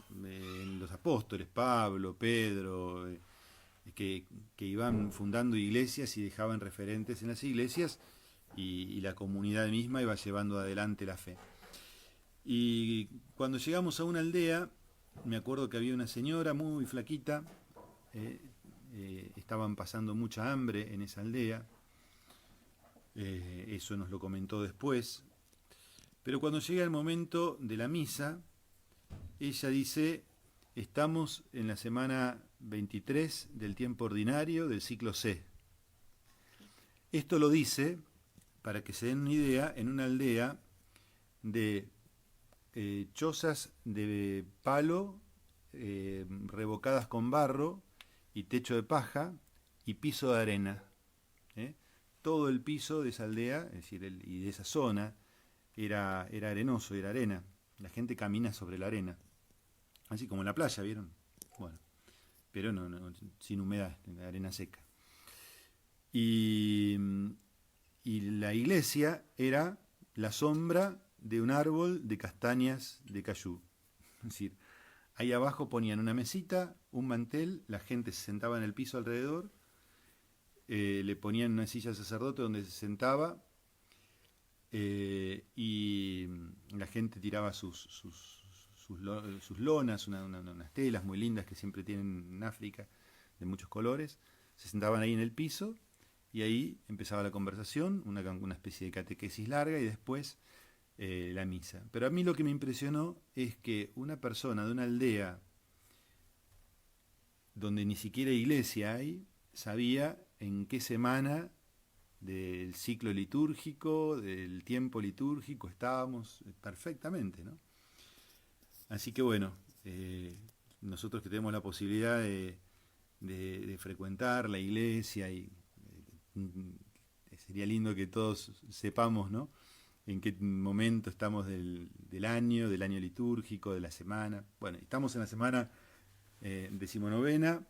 los apóstoles, Pablo, Pedro, que iban fundando iglesias y dejaban referentes en las iglesias, y la comunidad misma iba llevando adelante la fe. Y cuando llegamos a una aldea, me acuerdo que había una señora muy flaquita, estaban pasando mucha hambre en esa aldea. Eso nos lo comentó después. Pero cuando llega el momento de la misa, ella dice, estamos en la semana 23 del tiempo ordinario del ciclo C. Esto lo dice, para que se den una idea, en una aldea de chozas de palo revocadas con barro y techo de paja y piso de arena. Todo el piso de esa aldea, es decir, y de esa zona, era arenoso, era arena. La gente camina sobre la arena. Así como en la playa, ¿vieron? Bueno, pero no, sin humedad, arena seca. Y la iglesia era la sombra de un árbol de castañas de cayú. Es decir, ahí abajo ponían una mesita, un mantel, la gente se sentaba en el piso alrededor, le ponían una silla al sacerdote donde se sentaba, y la gente tiraba sus lonas, unas telas muy lindas que siempre tienen en África, de muchos colores. Se sentaban ahí en el piso y ahí empezaba la conversación, una especie de catequesis larga, y después la misa. Pero a mí lo que me impresionó es que una persona de una aldea donde ni siquiera iglesia hay, sabía en qué semana del ciclo litúrgico, del tiempo litúrgico estábamos perfectamente, ¿no? Así que bueno, nosotros que tenemos la posibilidad de frecuentar la iglesia, y sería lindo que todos sepamos, ¿no?, en qué momento estamos del año litúrgico, de la semana. Bueno, estamos en la semana 19ª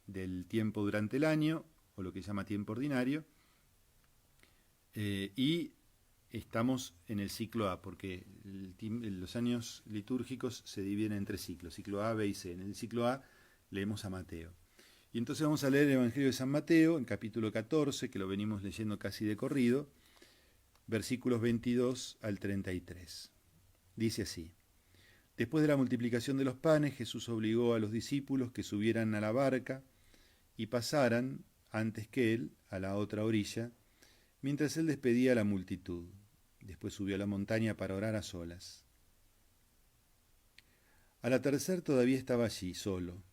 del tiempo durante el año, o lo que se llama tiempo ordinario, y estamos en el ciclo A, porque los años litúrgicos se dividen en 3 ciclos, ciclo A, B y C. En el ciclo A leemos a Mateo. Y entonces vamos a leer el Evangelio de San Mateo, en capítulo 14, que lo venimos leyendo casi de corrido, versículos 22 al 33. Dice así: Después de la multiplicación de los panes, Jesús obligó a los discípulos que subieran a la barca y pasaran, antes que él, a la otra orilla, mientras él despedía a la multitud. Después subió a la montaña para orar a solas. Al atardecer todavía estaba allí, solo.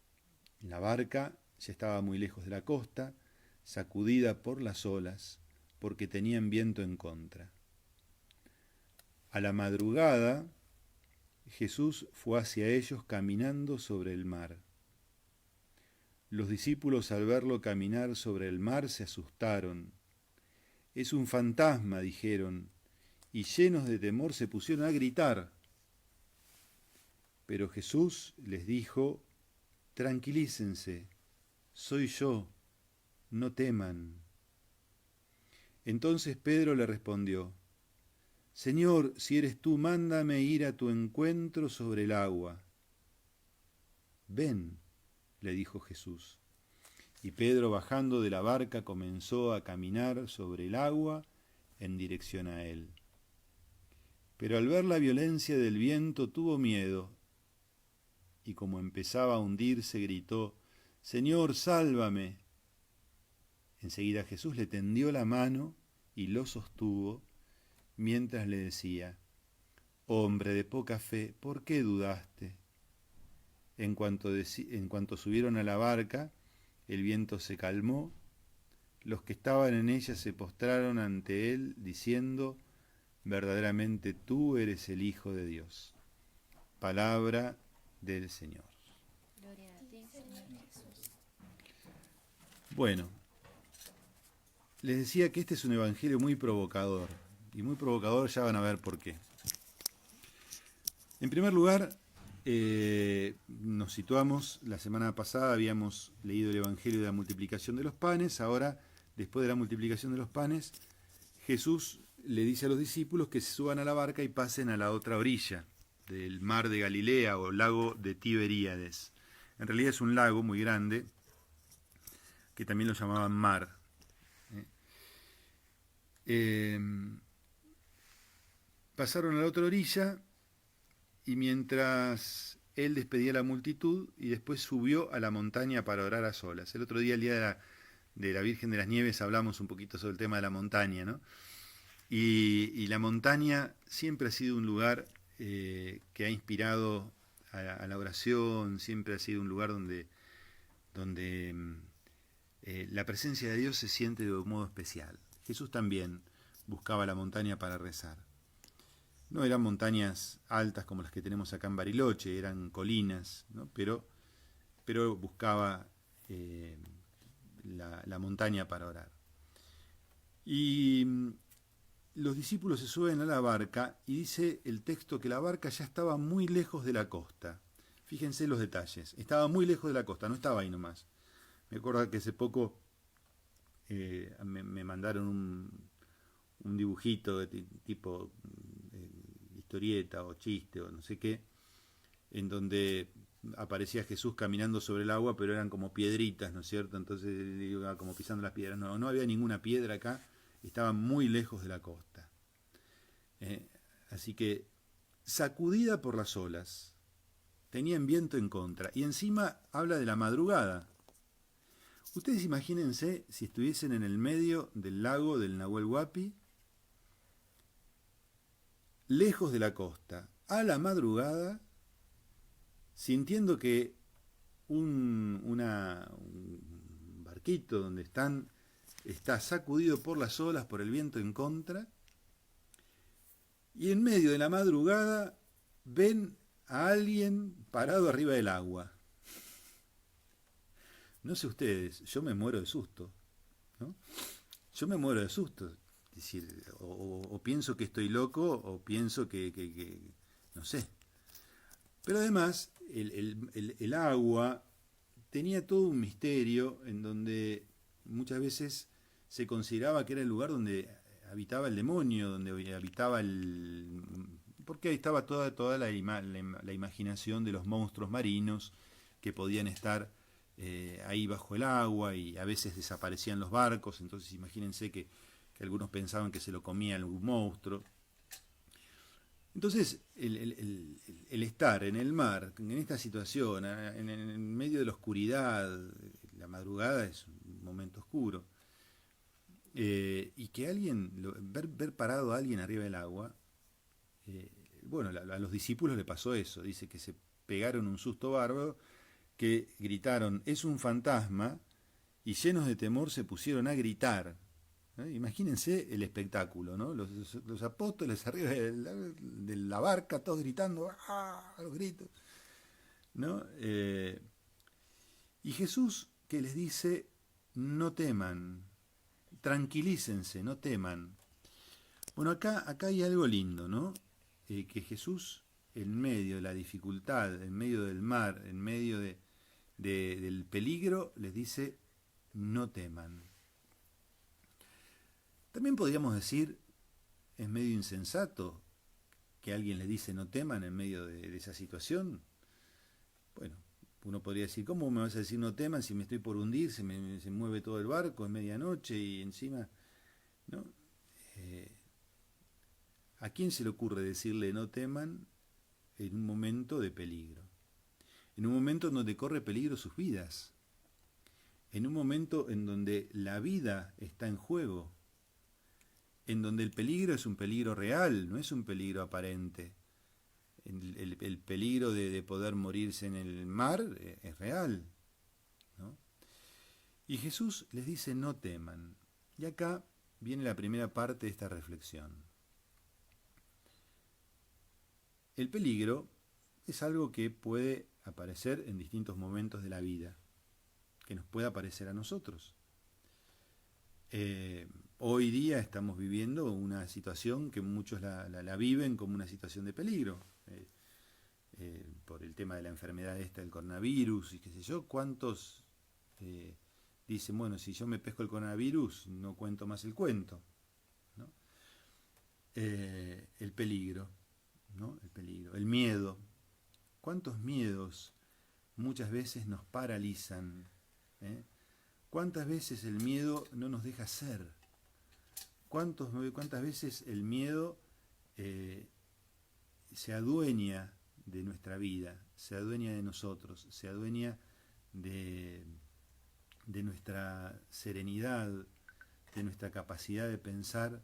La barca ya estaba muy lejos de la costa, sacudida por las olas, porque tenían viento en contra. A la madrugada, Jesús fue hacia ellos caminando sobre el mar. Los discípulos, al verlo caminar sobre el mar, se asustaron. «Es un fantasma», dijeron, y llenos de temor se pusieron a gritar. Pero Jesús les dijo: «Tranquilícense, soy yo, no teman». Entonces Pedro le respondió: «Señor, si eres tú, mándame ir a tu encuentro sobre el agua». «Ven», le dijo Jesús. Y Pedro, bajando de la barca, comenzó a caminar sobre el agua en dirección a él. Pero al ver la violencia del viento tuvo miedo, y como empezaba a hundirse, gritó: «Señor, sálvame». Enseguida Jesús le tendió la mano y lo sostuvo, mientras le decía: «Hombre de poca fe, ¿por qué dudaste?». En cuanto subieron a la barca, el viento se calmó. Los que estaban en ella se postraron ante él, diciendo: «Verdaderamente tú eres el Hijo de Dios». Palabra del Señor. Gloria a ti, Señor Jesús. Bueno, les decía que este es un evangelio muy provocador, y muy provocador ya van a ver por qué. En primer lugar, nos situamos, la semana pasada habíamos leído el evangelio de la multiplicación de los panes. Ahora, después de la multiplicación de los panes, Jesús le dice a los discípulos que se suban a la barca y pasen a la otra orilla del mar de Galilea, o lago de Tiberíades. En realidad es un lago muy grande, que también lo llamaban mar. Pasaron a la otra orilla, y mientras él despedía a la multitud y después subió a la montaña para orar a solas. El otro día, el día de la Virgen de las Nieves, hablamos un poquito sobre el tema de la montaña, ¿no? Y la montaña siempre ha sido un lugar que ha inspirado a la oración, siempre ha sido un lugar donde la presencia de Dios se siente de un modo especial. Jesús también buscaba la montaña para rezar. No eran montañas altas como las que tenemos acá en Bariloche, eran colinas, ¿no? Pero buscaba la montaña para orar. Y los discípulos se suben a la barca y dice el texto que la barca ya estaba muy lejos de la costa. Fíjense los detalles, estaba muy lejos de la costa, no estaba ahí nomás. Me acuerdo que hace poco me mandaron un dibujito de tipo historieta o chiste o no sé qué, en donde aparecía Jesús caminando sobre el agua, pero eran como piedritas, ¿no es cierto? Entonces iba como pisando las piedras. No había ninguna piedra acá, estaba muy lejos de la costa. Así que, sacudida por las olas, tenían viento en contra, y encima habla de la madrugada. Ustedes imagínense si estuviesen en el medio del lago del Nahuel Huapi, lejos de la costa, a la madrugada, sintiendo que un barquito donde están está sacudido por las olas, por el viento en contra, y en medio de la madrugada ven a alguien parado arriba del agua. No sé ustedes, yo me muero de susto, ¿no? Yo me muero de susto. Es decir, o pienso que estoy loco, o pienso que no sé. Pero además, el agua tenía todo un misterio en donde muchas veces se consideraba que era el lugar donde habitaba el demonio, donde habitaba porque ahí estaba toda la imaginación de los monstruos marinos que podían estar ahí bajo el agua, y a veces desaparecían los barcos. Entonces imagínense que algunos pensaban que se lo comía algún monstruo. Entonces el estar en el mar, en esta situación, en medio de la oscuridad, la madrugada es un momento oscuro, y que ver parado a alguien arriba del agua, bueno, a los discípulos le pasó eso. Dice que se pegaron un susto bárbaro, que gritaron, es un fantasma, y llenos de temor se pusieron a gritar. Imagínense el espectáculo, ¿no? Los apóstoles arriba de la barca, todos gritando, ¡ah!, a los gritos, ¿no? Y Jesús, que les dice, no teman, tranquilícense, no teman. Bueno, acá hay algo lindo, ¿no? Que Jesús, en medio de la dificultad, en medio del mar, en medio del peligro, les dice, no teman. También podríamos decir, es medio insensato que alguien les dice no teman en medio de esa situación. Bueno, uno podría decir, ¿cómo me vas a decir no teman si me estoy por hundir, se mueve todo el barco, es medianoche y encima, ¿no? ¿A quién se le ocurre decirle no teman en un momento de peligro? En un momento en donde corre peligro sus vidas, en un momento en donde la vida está en juego, en donde el peligro es un peligro real, no es un peligro aparente. El peligro de poder morirse en el mar es real, ¿no? Y Jesús les dice no teman. Y acá viene la primera parte de esta reflexión. El peligro es algo que puede aparecer en distintos momentos de la vida, que nos puede aparecer a nosotros. Hoy día estamos viviendo una situación que muchos la viven como una situación de peligro, por el tema de la enfermedad del coronavirus y qué sé yo. ¿Cuántos dicen, bueno, si yo me pesco el coronavirus no cuento más el cuento, ¿no? El peligro, ¿no? El peligro, el miedo. ¿Cuántos miedos muchas veces nos paralizan? ¿Cuántas veces el miedo no nos deja ser? ¿Cuántas veces el miedo se adueña de nuestra vida se adueña de nosotros, se adueña de nuestra serenidad, de nuestra capacidad de pensar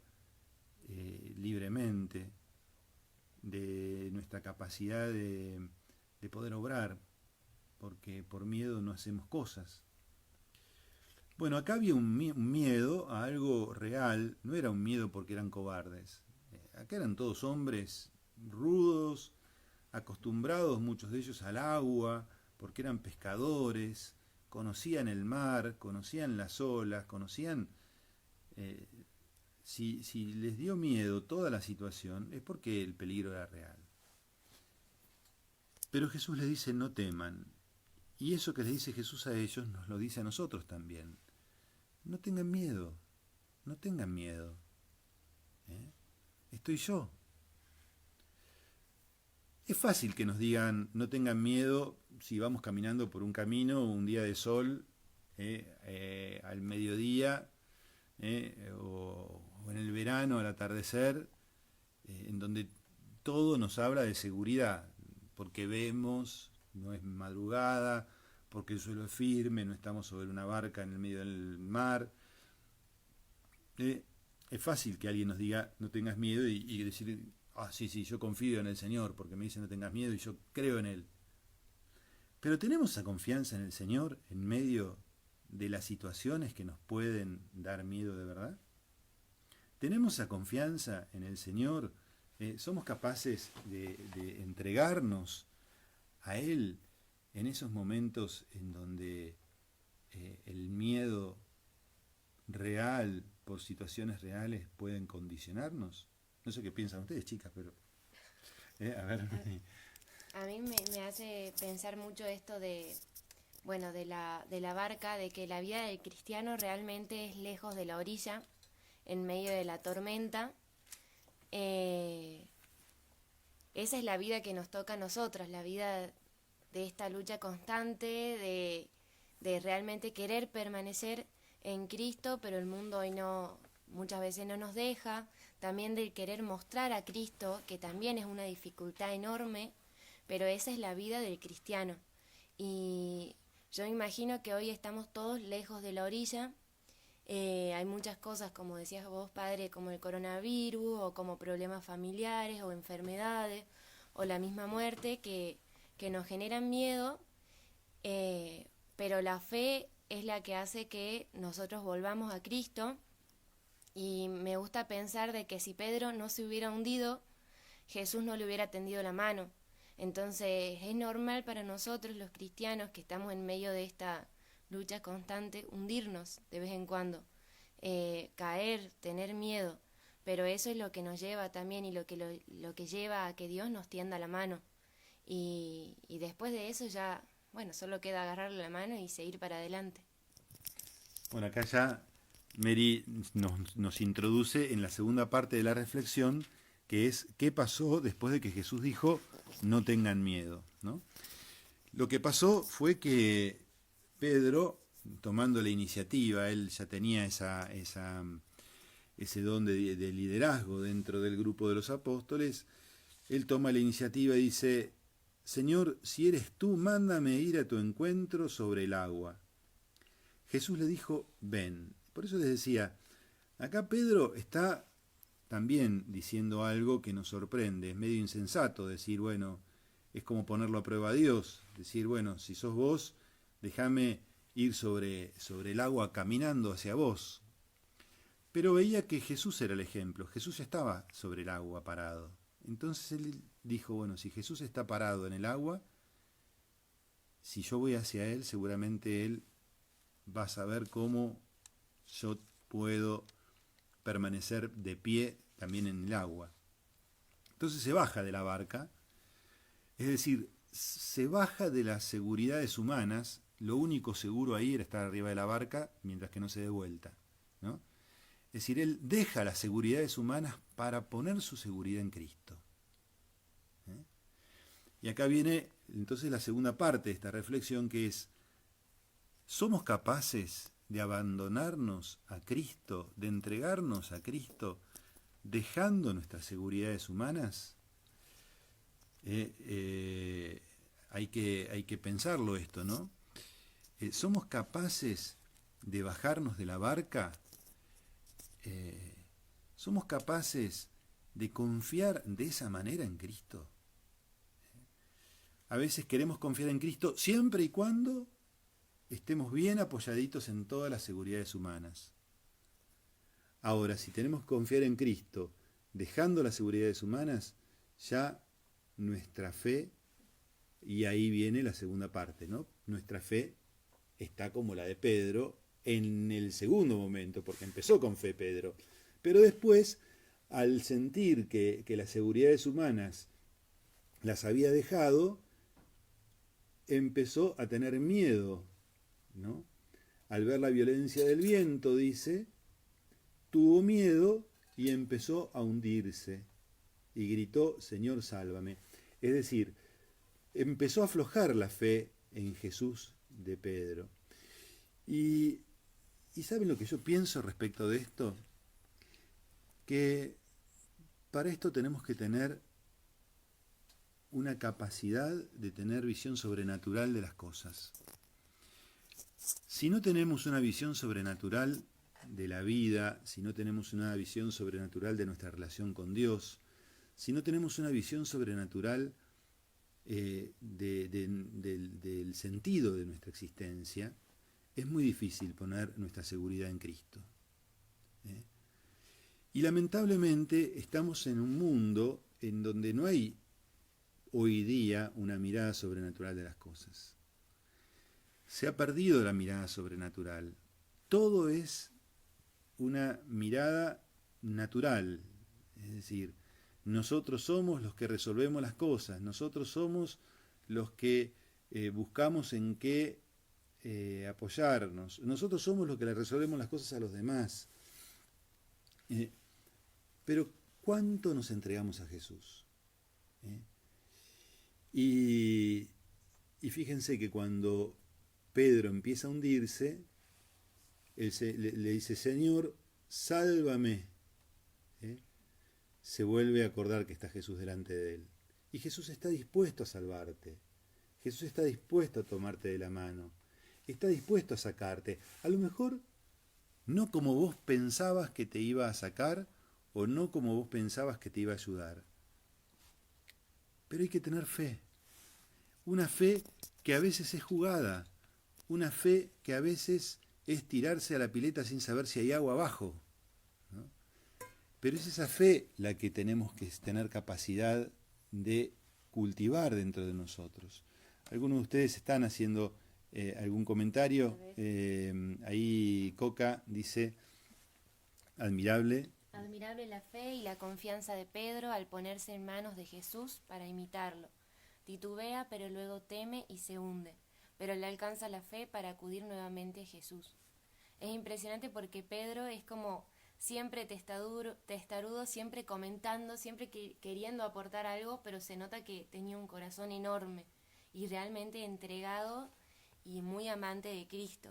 libremente, de nuestra capacidad de poder obrar, porque por miedo no hacemos cosas. Bueno, acá había un miedo a algo real, no era un miedo porque eran cobardes. Acá eran todos hombres rudos, acostumbrados muchos de ellos al agua, porque eran pescadores, conocían el mar, conocían las olas, conocían... si les dio miedo toda la situación, es porque el peligro era real. Pero Jesús les dice, no teman. Y eso que les dice Jesús a ellos, nos lo dice a nosotros también. No tengan miedo, no tengan miedo. Estoy yo. Es fácil que nos digan, no tengan miedo si vamos caminando por un camino, un día de sol, al mediodía, o en el verano, al atardecer, en donde todo nos habla de seguridad, porque vemos, no es madrugada, porque el suelo es firme, no estamos sobre una barca en el medio del mar. Es fácil que alguien nos diga, no tengas miedo, y decir, sí, yo confío en el Señor, porque me dice no tengas miedo y yo creo en Él. Pero ¿tenemos esa confianza en el Señor en medio de las situaciones que nos pueden dar miedo de verdad? ¿Tenemos esa confianza en el Señor? ¿Somos capaces de entregarnos a Él en esos momentos en donde el miedo real por situaciones reales pueden condicionarnos? No sé qué piensan ustedes, chicas, pero... a ver... A mí me hace pensar mucho esto de la barca, de que la vida del cristiano realmente es lejos de la orilla, en medio de la tormenta. Esa es la vida que nos toca a nosotras, la vida de esta lucha constante, de realmente querer permanecer en Cristo, pero el mundo hoy muchas veces no nos deja. También del querer mostrar a Cristo, que también es una dificultad enorme, pero esa es la vida del cristiano. Y yo imagino que hoy estamos todos lejos de la orilla. Hay muchas cosas, como decías vos, padre, como el coronavirus, o como problemas familiares, o enfermedades, o la misma muerte, que nos generan miedo, pero la fe es la que hace que nosotros volvamos a Cristo. Y me gusta pensar de que si Pedro no se hubiera hundido, Jesús no le hubiera tendido la mano. Entonces es normal para nosotros los cristianos que estamos en medio de esta lucha constante, hundirnos de vez en cuando, caer, tener miedo, pero eso es lo que nos lleva también y lo que lleva a que Dios nos tienda la mano. Y después de eso ya, solo queda agarrarle la mano y seguir para adelante. Bueno, acá ya Mary nos introduce en la segunda parte de la reflexión, que es qué pasó después de que Jesús dijo, no tengan miedo, ¿no? Lo que pasó fue que Pedro, tomando la iniciativa, él ya tenía ese don de liderazgo dentro del grupo de los apóstoles, él toma la iniciativa y dice, Señor, si eres tú, mándame ir a tu encuentro sobre el agua. Jesús le dijo, ven. Por eso les decía, acá Pedro está también diciendo algo que nos sorprende, es medio insensato decir, es como ponerlo a prueba a Dios, decir, si sos vos, déjame ir sobre el agua caminando hacia vos. Pero veía que Jesús era el ejemplo, Jesús ya estaba sobre el agua parado. Entonces él dijo, si Jesús está parado en el agua, si yo voy hacia él, seguramente él va a saber cómo yo puedo permanecer de pie también en el agua. Entonces se baja de la barca, es decir, se baja de las seguridades humanas, lo único seguro ahí era estar arriba de la barca mientras que no se dé vuelta, ¿no? Es decir, él deja las seguridades humanas para poner su seguridad en Cristo. Y acá viene entonces la segunda parte de esta reflexión, que es, ¿somos capaces de abandonarnos a Cristo, de entregarnos a Cristo, dejando nuestras seguridades humanas? hay que pensarlo esto, ¿no? ¿Somos capaces de bajarnos de la barca? ¿Somos capaces de confiar de esa manera en Cristo? A veces queremos confiar en Cristo siempre y cuando estemos bien apoyaditos en todas las seguridades humanas. Ahora, si tenemos que confiar en Cristo dejando las seguridades humanas, ya nuestra fe, y ahí viene la segunda parte, ¿no? Nuestra fe está como la de Pedro en el segundo momento, porque empezó con fe Pedro. Pero después, al sentir que las seguridades humanas las había dejado, empezó a tener miedo, ¿no? Al ver la violencia del viento, dice, tuvo miedo y empezó a hundirse. Y gritó, Señor, sálvame. Es decir, empezó a aflojar la fe en Jesús de Pedro. ¿Y saben lo que yo pienso respecto de esto? Que para esto tenemos que tener una capacidad de tener visión sobrenatural de las cosas. Si no tenemos una visión sobrenatural de la vida, si no tenemos una visión sobrenatural de nuestra relación con Dios, si no tenemos una visión sobrenatural del sentido de nuestra existencia, es muy difícil poner nuestra seguridad en Cristo. Y lamentablemente estamos en un mundo en donde no hay hoy día una mirada sobrenatural de las cosas. Se ha perdido la mirada sobrenatural. Todo es una mirada natural, es decir, nosotros somos los que resolvemos las cosas, nosotros somos los que buscamos en qué apoyarnos, nosotros somos los que le resolvemos las cosas a los demás. Pero ¿cuánto nos entregamos a Jesús? Y fíjense que cuando Pedro empieza a hundirse, él le dice, Señor, sálvame. Se vuelve a acordar que está Jesús delante de él. Y Jesús está dispuesto a salvarte. Jesús está dispuesto a tomarte de la mano. Está dispuesto a sacarte. A lo mejor no como vos pensabas que te iba a sacar o no como vos pensabas que te iba a ayudar. Pero hay que tener fe. Una fe que a veces es jugada. Una fe que a veces es tirarse a la pileta sin saber si hay agua abajo, ¿no? Pero es esa fe la que tenemos que tener capacidad de cultivar dentro de nosotros. ¿Algunos de ustedes están haciendo algún comentario? Ahí Coca dice, admirable. Admirable la fe y la confianza de Pedro al ponerse en manos de Jesús para imitarlo. Titubea, pero luego teme y se hunde, pero le alcanza la fe para acudir nuevamente a Jesús. Es impresionante porque Pedro es como siempre testarudo, siempre comentando, siempre queriendo aportar algo, pero se nota que tenía un corazón enorme y realmente entregado y muy amante de Cristo.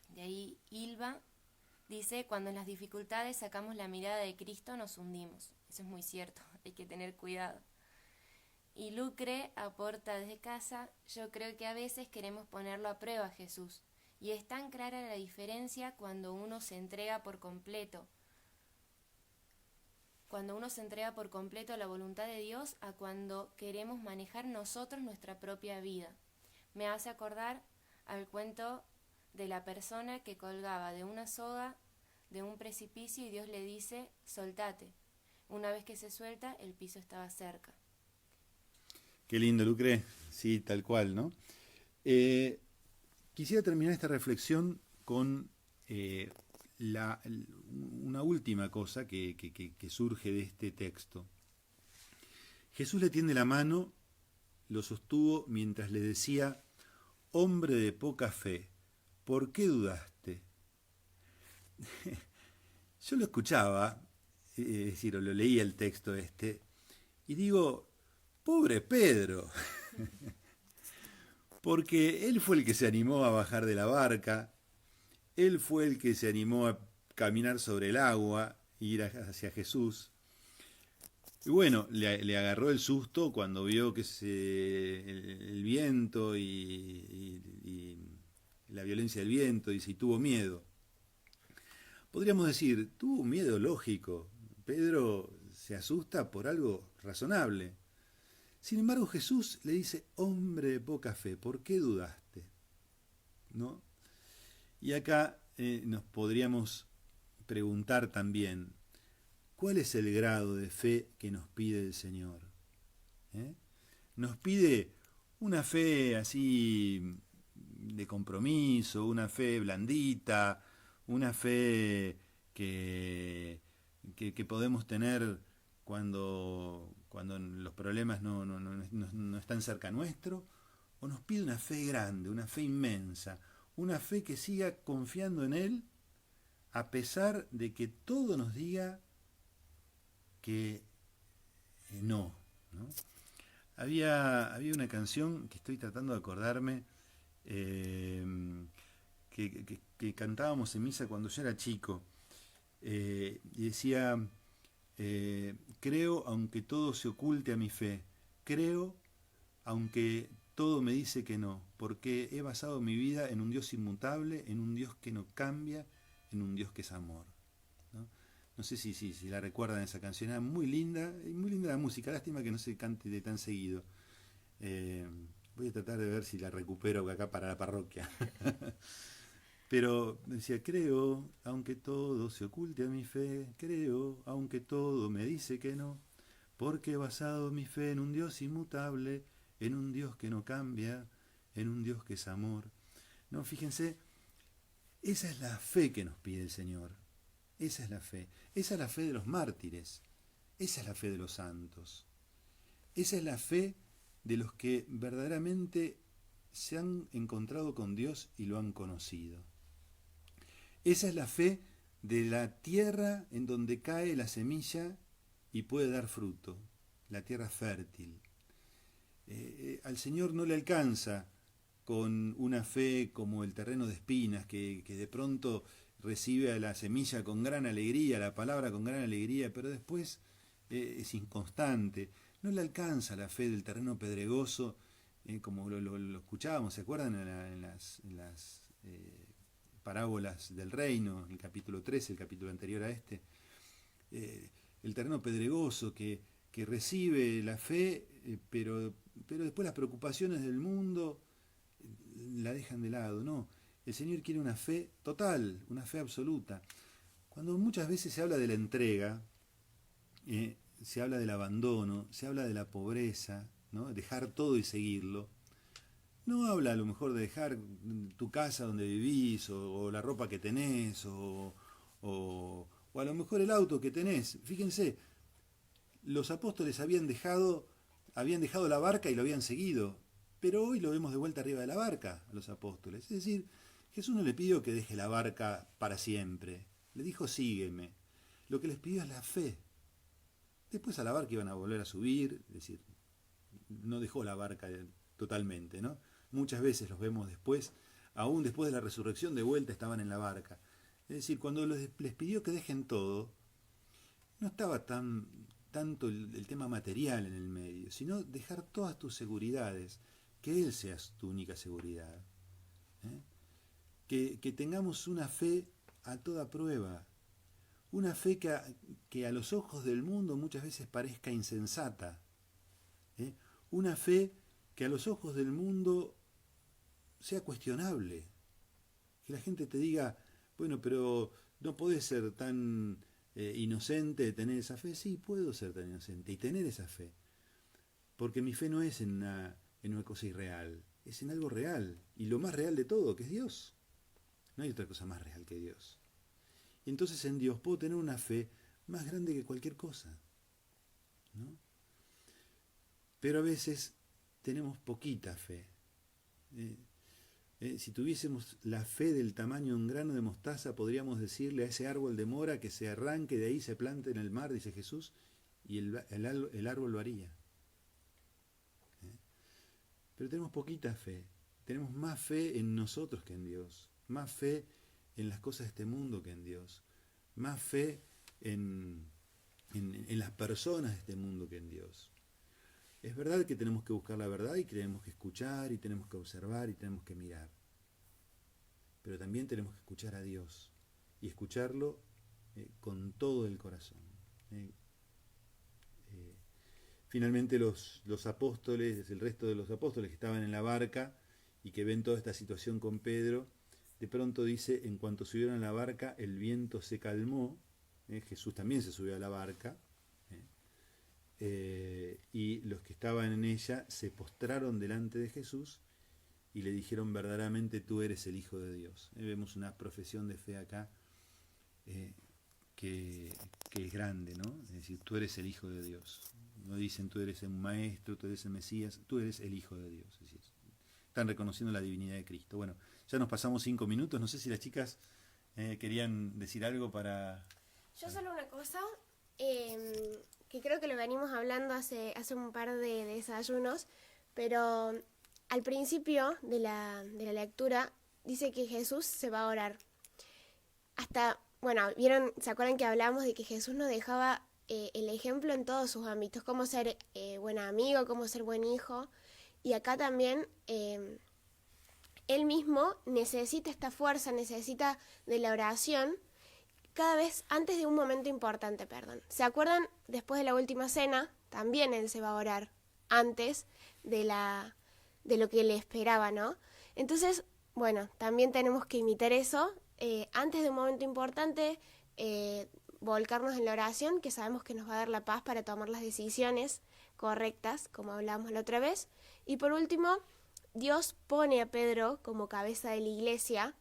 De ahí Ilva dice, cuando en las dificultades sacamos la mirada de Cristo nos hundimos. Eso es muy cierto, hay que tener cuidado. Y Lucre aporta desde casa, yo creo que a veces queremos ponerlo a prueba a Jesús. Y es tan clara la diferencia cuando uno se entrega por completo. Cuando uno se entrega por completo a la voluntad de Dios a cuando queremos manejar nosotros nuestra propia vida. Me hace acordar al cuento de la persona que colgaba de una soga de un precipicio y Dios le dice, soltate. Una vez que se suelta, el piso estaba cerca. Qué lindo, Lucre. Sí, tal cual, ¿no? Quisiera terminar esta reflexión con una última cosa que surge de este texto. Jesús le tiende la mano, lo sostuvo mientras le decía, hombre de poca fe, ¿por qué dudaste? Yo lo escuchaba, es decir, lo leía el texto y digo, pobre Pedro, porque él fue el que se animó a bajar de la barca, él fue el que se animó a caminar sobre el agua, ir hacia Jesús, Y bueno, le agarró el susto cuando vio que el viento y la violencia del viento, y tuvo miedo. Podríamos decir, tuvo un miedo lógico. Pedro se asusta por algo razonable. Sin embargo, Jesús le dice, hombre de poca fe, ¿por qué dudaste? ¿No? Y acá nos podríamos preguntar también, ¿cuál es el grado de fe que nos pide el Señor? Nos pide una fe así de compromiso, una fe blandita, una fe que podemos tener cuando los problemas no están cerca nuestro, o nos pide una fe grande, una fe inmensa, una fe que siga confiando en Él a pesar de que todo nos diga que no, ¿no? Había una canción que estoy tratando de acordarme, que cantábamos en misa cuando yo era chico, y decía, creo aunque todo se oculte a mi fe, creo aunque todo me dice que no, porque he basado mi vida en un Dios inmutable, en un Dios que no cambia, en un Dios que es amor. No sé si la recuerdan esa canción, era muy linda la música, lástima que no se cante de tan seguido. Voy a tratar de ver si la recupero acá para la parroquia. Pero decía, creo, aunque todo se oculte a mi fe, creo, aunque todo me dice que no, porque he basado mi fe en un Dios inmutable, en un Dios que no cambia, en un Dios que es amor. No, fíjense, esa es la fe que nos pide el Señor. Esa es la fe. Esa es la fe de los mártires. Esa es la fe de los santos. Esa es la fe de los que verdaderamente se han encontrado con Dios y lo han conocido. Esa es la fe de la tierra en donde cae la semilla y puede dar fruto, la tierra fértil. Al Señor no le alcanza con una fe como el terreno de espinas, que de pronto recibe a la semilla con gran alegría, la palabra con gran alegría, pero después es inconstante. No le alcanza la fe del terreno pedregoso, como lo escuchábamos, ¿se acuerdan? En las parábolas del reino, el capítulo 13, el capítulo anterior a este. El terreno pedregoso que recibe la fe, pero después las preocupaciones del mundo la dejan de lado. No, el Señor quiere una fe total, una fe absoluta. Cuando muchas veces se habla de la entrega, se habla del abandono, se habla de la pobreza, ¿no? Dejar todo y seguirlo. No habla a lo mejor de dejar tu casa donde vivís, o la ropa que tenés, o a lo mejor el auto que tenés. Fíjense, los apóstoles habían dejado la barca y lo habían seguido, pero hoy lo vemos de vuelta arriba de la barca a los apóstoles. Es decir, Jesús no le pidió que deje la barca para siempre, le dijo sígueme. Lo que les pidió es la fe. Después a la barca iban a volver a subir, es decir, no dejó la barca totalmente, ¿no? Muchas veces los vemos después, aún después de la resurrección, de vuelta estaban en la barca. Es decir, cuando les pidió que dejen todo, no estaba tanto el tema material en el medio, sino dejar todas tus seguridades, que Él sea tu única seguridad. Que tengamos una fe a toda prueba, una fe que a los ojos del mundo muchas veces parezca insensata, una fe que a los ojos del mundo sea cuestionable, que la gente te diga, bueno, pero no podés ser tan inocente de tener esa fe. Sí, puedo ser tan inocente y tener esa fe, porque mi fe no es en una cosa irreal, es en algo real, y lo más real de todo, que es Dios. No hay otra cosa más real que Dios. Y entonces en Dios puedo tener una fe más grande que cualquier cosa, ¿no? Pero a veces tenemos poquita fe. Si tuviésemos la fe del tamaño de un grano de mostaza, podríamos decirle a ese árbol de mora que se arranque de ahí, se plante en el mar, dice Jesús, y el árbol lo haría. Pero tenemos poquita fe. Tenemos más fe en nosotros que en Dios, más fe en las cosas de este mundo que en Dios, más fe en en las personas de este mundo que en Dios. Es verdad que tenemos que buscar la verdad y que tenemos que escuchar y tenemos que observar y tenemos que mirar. Pero también tenemos que escuchar a Dios y escucharlo con todo el corazón. Finalmente los apóstoles, el resto de los apóstoles que estaban en la barca y que ven toda esta situación con Pedro, de pronto dice, en cuanto subieron a la barca, el viento se calmó. Jesús también se subió a la barca. Y los que estaban en ella se postraron delante de Jesús y le dijeron, verdaderamente tú eres el Hijo de Dios. Vemos una profesión de fe acá que es grande, ¿no? Es decir, tú eres el Hijo de Dios. No dicen tú eres un maestro, tú eres el Mesías, tú eres el Hijo de Dios. Es decir, están reconociendo la divinidad de Cristo. Bueno, ya nos pasamos 5 minutos. No sé si las chicas querían decir algo para... Yo solo una cosa, que creo que lo venimos hablando hace un par de desayunos, pero al principio de la lectura dice que Jesús se va a orar. ¿Vieron? ¿Se acuerdan que hablamos de que Jesús nos dejaba el ejemplo en todos sus ámbitos? Cómo ser buen amigo, cómo ser buen hijo. Y acá también él mismo necesita esta fuerza, necesita de la oración cada vez antes de un momento importante, ¿Se acuerdan? Después de la última cena, también él se va a orar antes de lo que le esperaba, ¿no? Entonces, bueno, también tenemos que imitar eso. Antes de un momento importante, volcarnos en la oración, que sabemos que nos va a dar la paz para tomar las decisiones correctas, como hablábamos la otra vez. Y por último, Dios pone a Pedro como cabeza de la iglesia,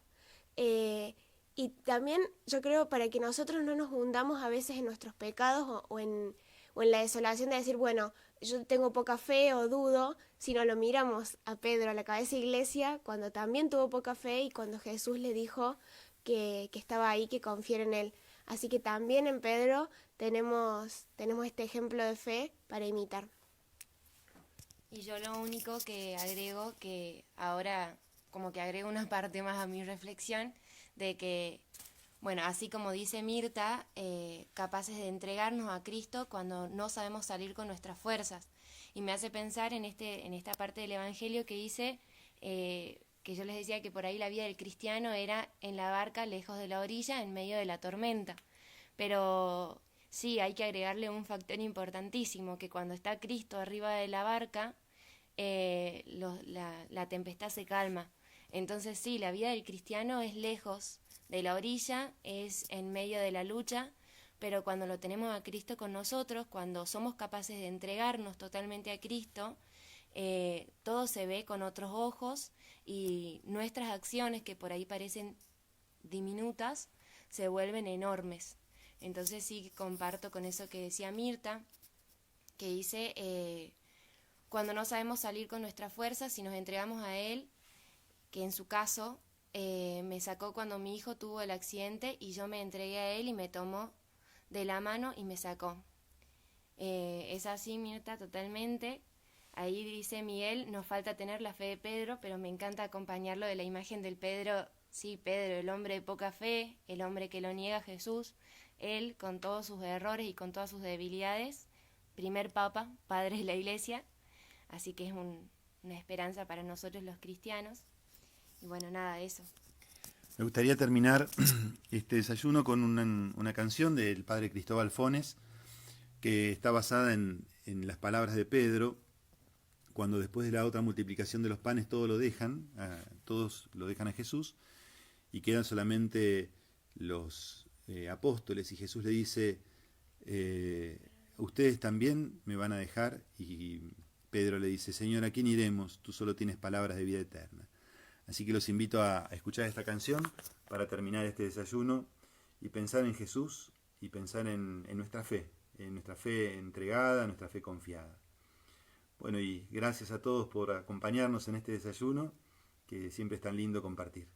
y también yo creo para que nosotros no nos hundamos a veces en nuestros pecados o en la desolación de decir, bueno, yo tengo poca fe o dudo, sino lo miramos a Pedro, a la cabeza de la iglesia, cuando también tuvo poca fe y cuando Jesús le dijo que estaba ahí, que confiara en él. Así que también en Pedro tenemos este ejemplo de fe para imitar. Y yo lo único que agrego, que ahora como que agrego una parte más a mi reflexión, de que, bueno, así como dice Mirta, capaces de entregarnos a Cristo cuando no sabemos salir con nuestras fuerzas. Y me hace pensar en esta parte del Evangelio que dice, que yo les decía que por ahí la vida del cristiano era en la barca, lejos de la orilla, en medio de la tormenta. Pero sí, hay que agregarle un factor importantísimo, que cuando está Cristo arriba de la barca, la tempestad se calma. Entonces sí, la vida del cristiano es lejos de la orilla, es en medio de la lucha, pero cuando lo tenemos a Cristo con nosotros, cuando somos capaces de entregarnos totalmente a Cristo, todo se ve con otros ojos y nuestras acciones, que por ahí parecen diminutas, se vuelven enormes. Entonces sí comparto con eso que decía Mirta, que dice, cuando no sabemos salir con nuestras fuerzas, si nos entregamos a Él, que en su caso me sacó cuando mi hijo tuvo el accidente y yo me entregué a Él y me tomó de la mano y me sacó. Es así, Mirta, totalmente. Ahí dice Miguel, nos falta tener la fe de Pedro, pero me encanta acompañarlo de la imagen del Pedro. Sí, Pedro, el hombre de poca fe, el hombre que lo niega a Jesús, él con todos sus errores y con todas sus debilidades, primer papa, padre de la iglesia, así que es una esperanza para nosotros los cristianos. Y bueno, nada, eso. Me gustaría terminar este desayuno con una canción del padre Cristóbal Fones, que está basada en las palabras de Pedro, cuando después de la otra multiplicación de los panes todos lo dejan a Jesús, y quedan solamente los apóstoles, y Jesús le dice, ustedes también me van a dejar, y Pedro le dice, Señor, ¿a quién iremos? Tú solo tienes palabras de vida eterna. Así que los invito a escuchar esta canción para terminar este desayuno y pensar en Jesús y pensar en nuestra fe entregada, nuestra fe confiada. Bueno, y gracias a todos por acompañarnos en este desayuno, que siempre es tan lindo compartir.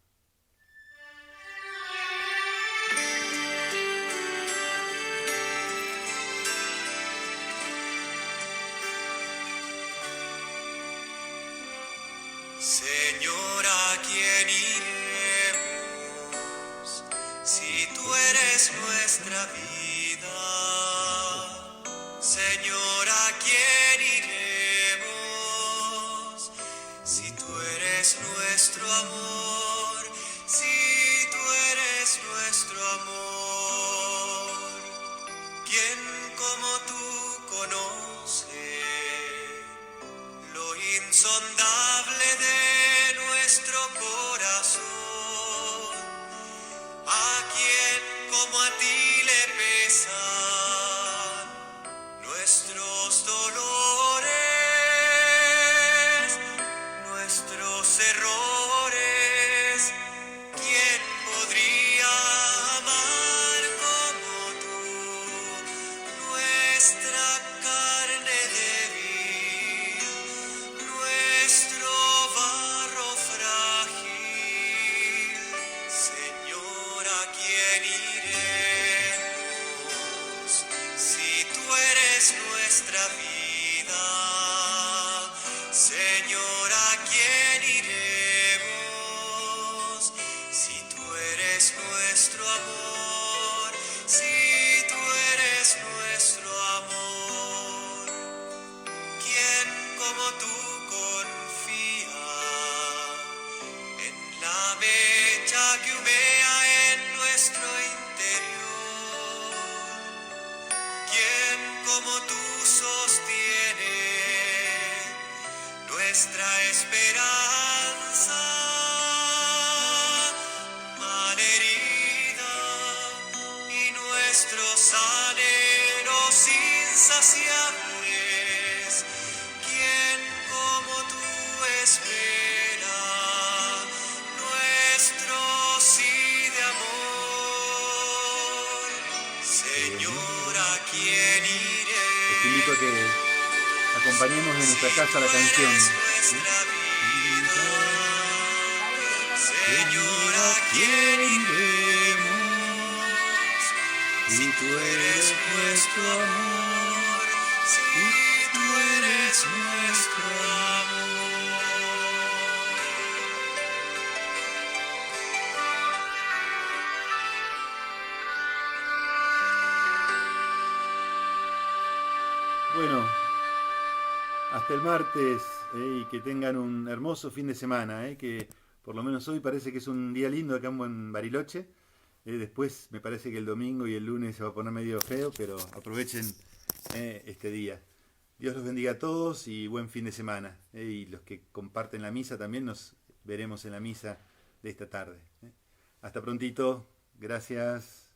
Señor, ¿a quién iremos si tú eres nuestra vida? como tú conoce lo insondable de nuestro corazón. A quien como a ti le pesan nuestros dolores, nuestros errores. ¿Quién podría amar como tú nuestra carne débil, nuestro barro frágil? Señor, ¿a quién iremos si tú eres nuestra vida? Señor, ¿a quién iremos si tú eres nuestro amor? Si tú eres nuestro amor. ¿Quién como tú confía en la mecha que humea en nuestro interior? ¿Quién como tú sostiene nuestra esperanza malherida y nuestros anhelos insaciables? ¿Quién como tú espera nuestro sí de amor? Señor, ¿a quién iré? Les invito a que acompañemos de nuestra casa la canción. Nuestra vida. Señor, ¿a quién iremos si tú eres nuestro amor? Si tú eres nuestro amor. Bueno, hasta el martes, y que tengan un hermoso fin de semana, que por lo menos hoy parece que es un día lindo acá en Bariloche. Después me parece que el domingo y el lunes se va a poner medio feo, pero aprovechen este día. Dios los bendiga a todos y buen fin de semana. Y los que comparten la misa también nos veremos en la misa de esta tarde. Hasta prontito, gracias.